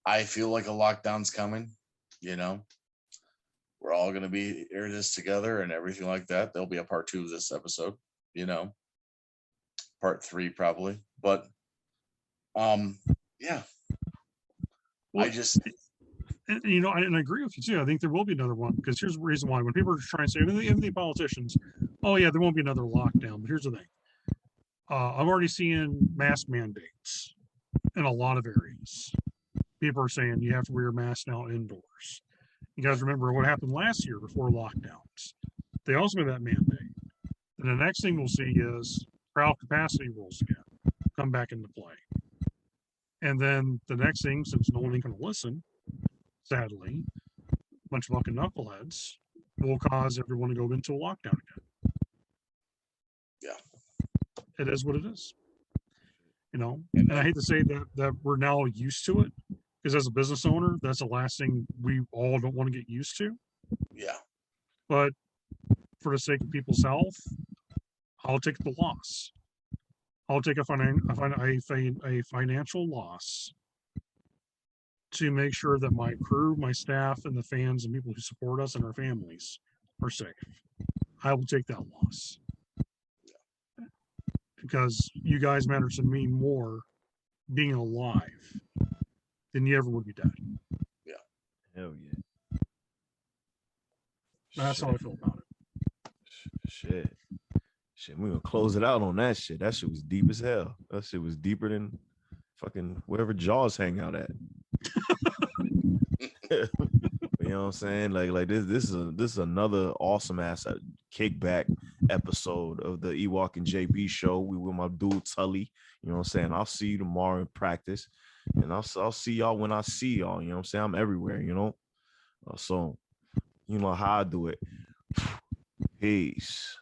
I feel like a lockdown's coming. You know, we're all going to be in this together and everything like that. There'll be a part 2 of this episode, you know, part 3 probably, but yeah, well, I just, you know, and I agree with you too. I think there will be another one, because here's the reason why. When people are trying to say, even the politicians, oh yeah, there won't be another lockdown. But here's the thing. I'm already seeing mask mandates in a lot of areas. People are saying you have to wear your mask now indoors. You guys remember what happened last year before lockdowns? They also made that mandate. And the next thing we'll see is crowd capacity rules again come back into play. And then the next thing, since no one ain't going to listen, sadly, a bunch of fucking knuckleheads will cause everyone to go into a lockdown again. Yeah. It is what it is. You know, and I hate to say that we're now used to it, because as a business owner, that's the last thing we all don't want to get used to. Yeah. But for the sake of people's health, I'll take the loss. I'll take a financial loss to make sure that my crew, my staff, and the fans and people who support us and our families are safe. I will take that loss because you guys matter to me more being alive than you ever would be dead. Yeah. Hell yeah. That's how I feel about it. Shit. We're gonna close it out on that shit. That shit was deep as hell. That shit was deeper than fucking wherever Jaws hang out at. You know what I'm saying? Like this is another awesome ass kickback episode of the Ewokk and JB show. We with my dude Tully. You know what I'm saying? I'll see you tomorrow in practice, and I'll see y'all when I see y'all. You know what I'm saying? I'm everywhere. You know, so you know how I do it. Peace.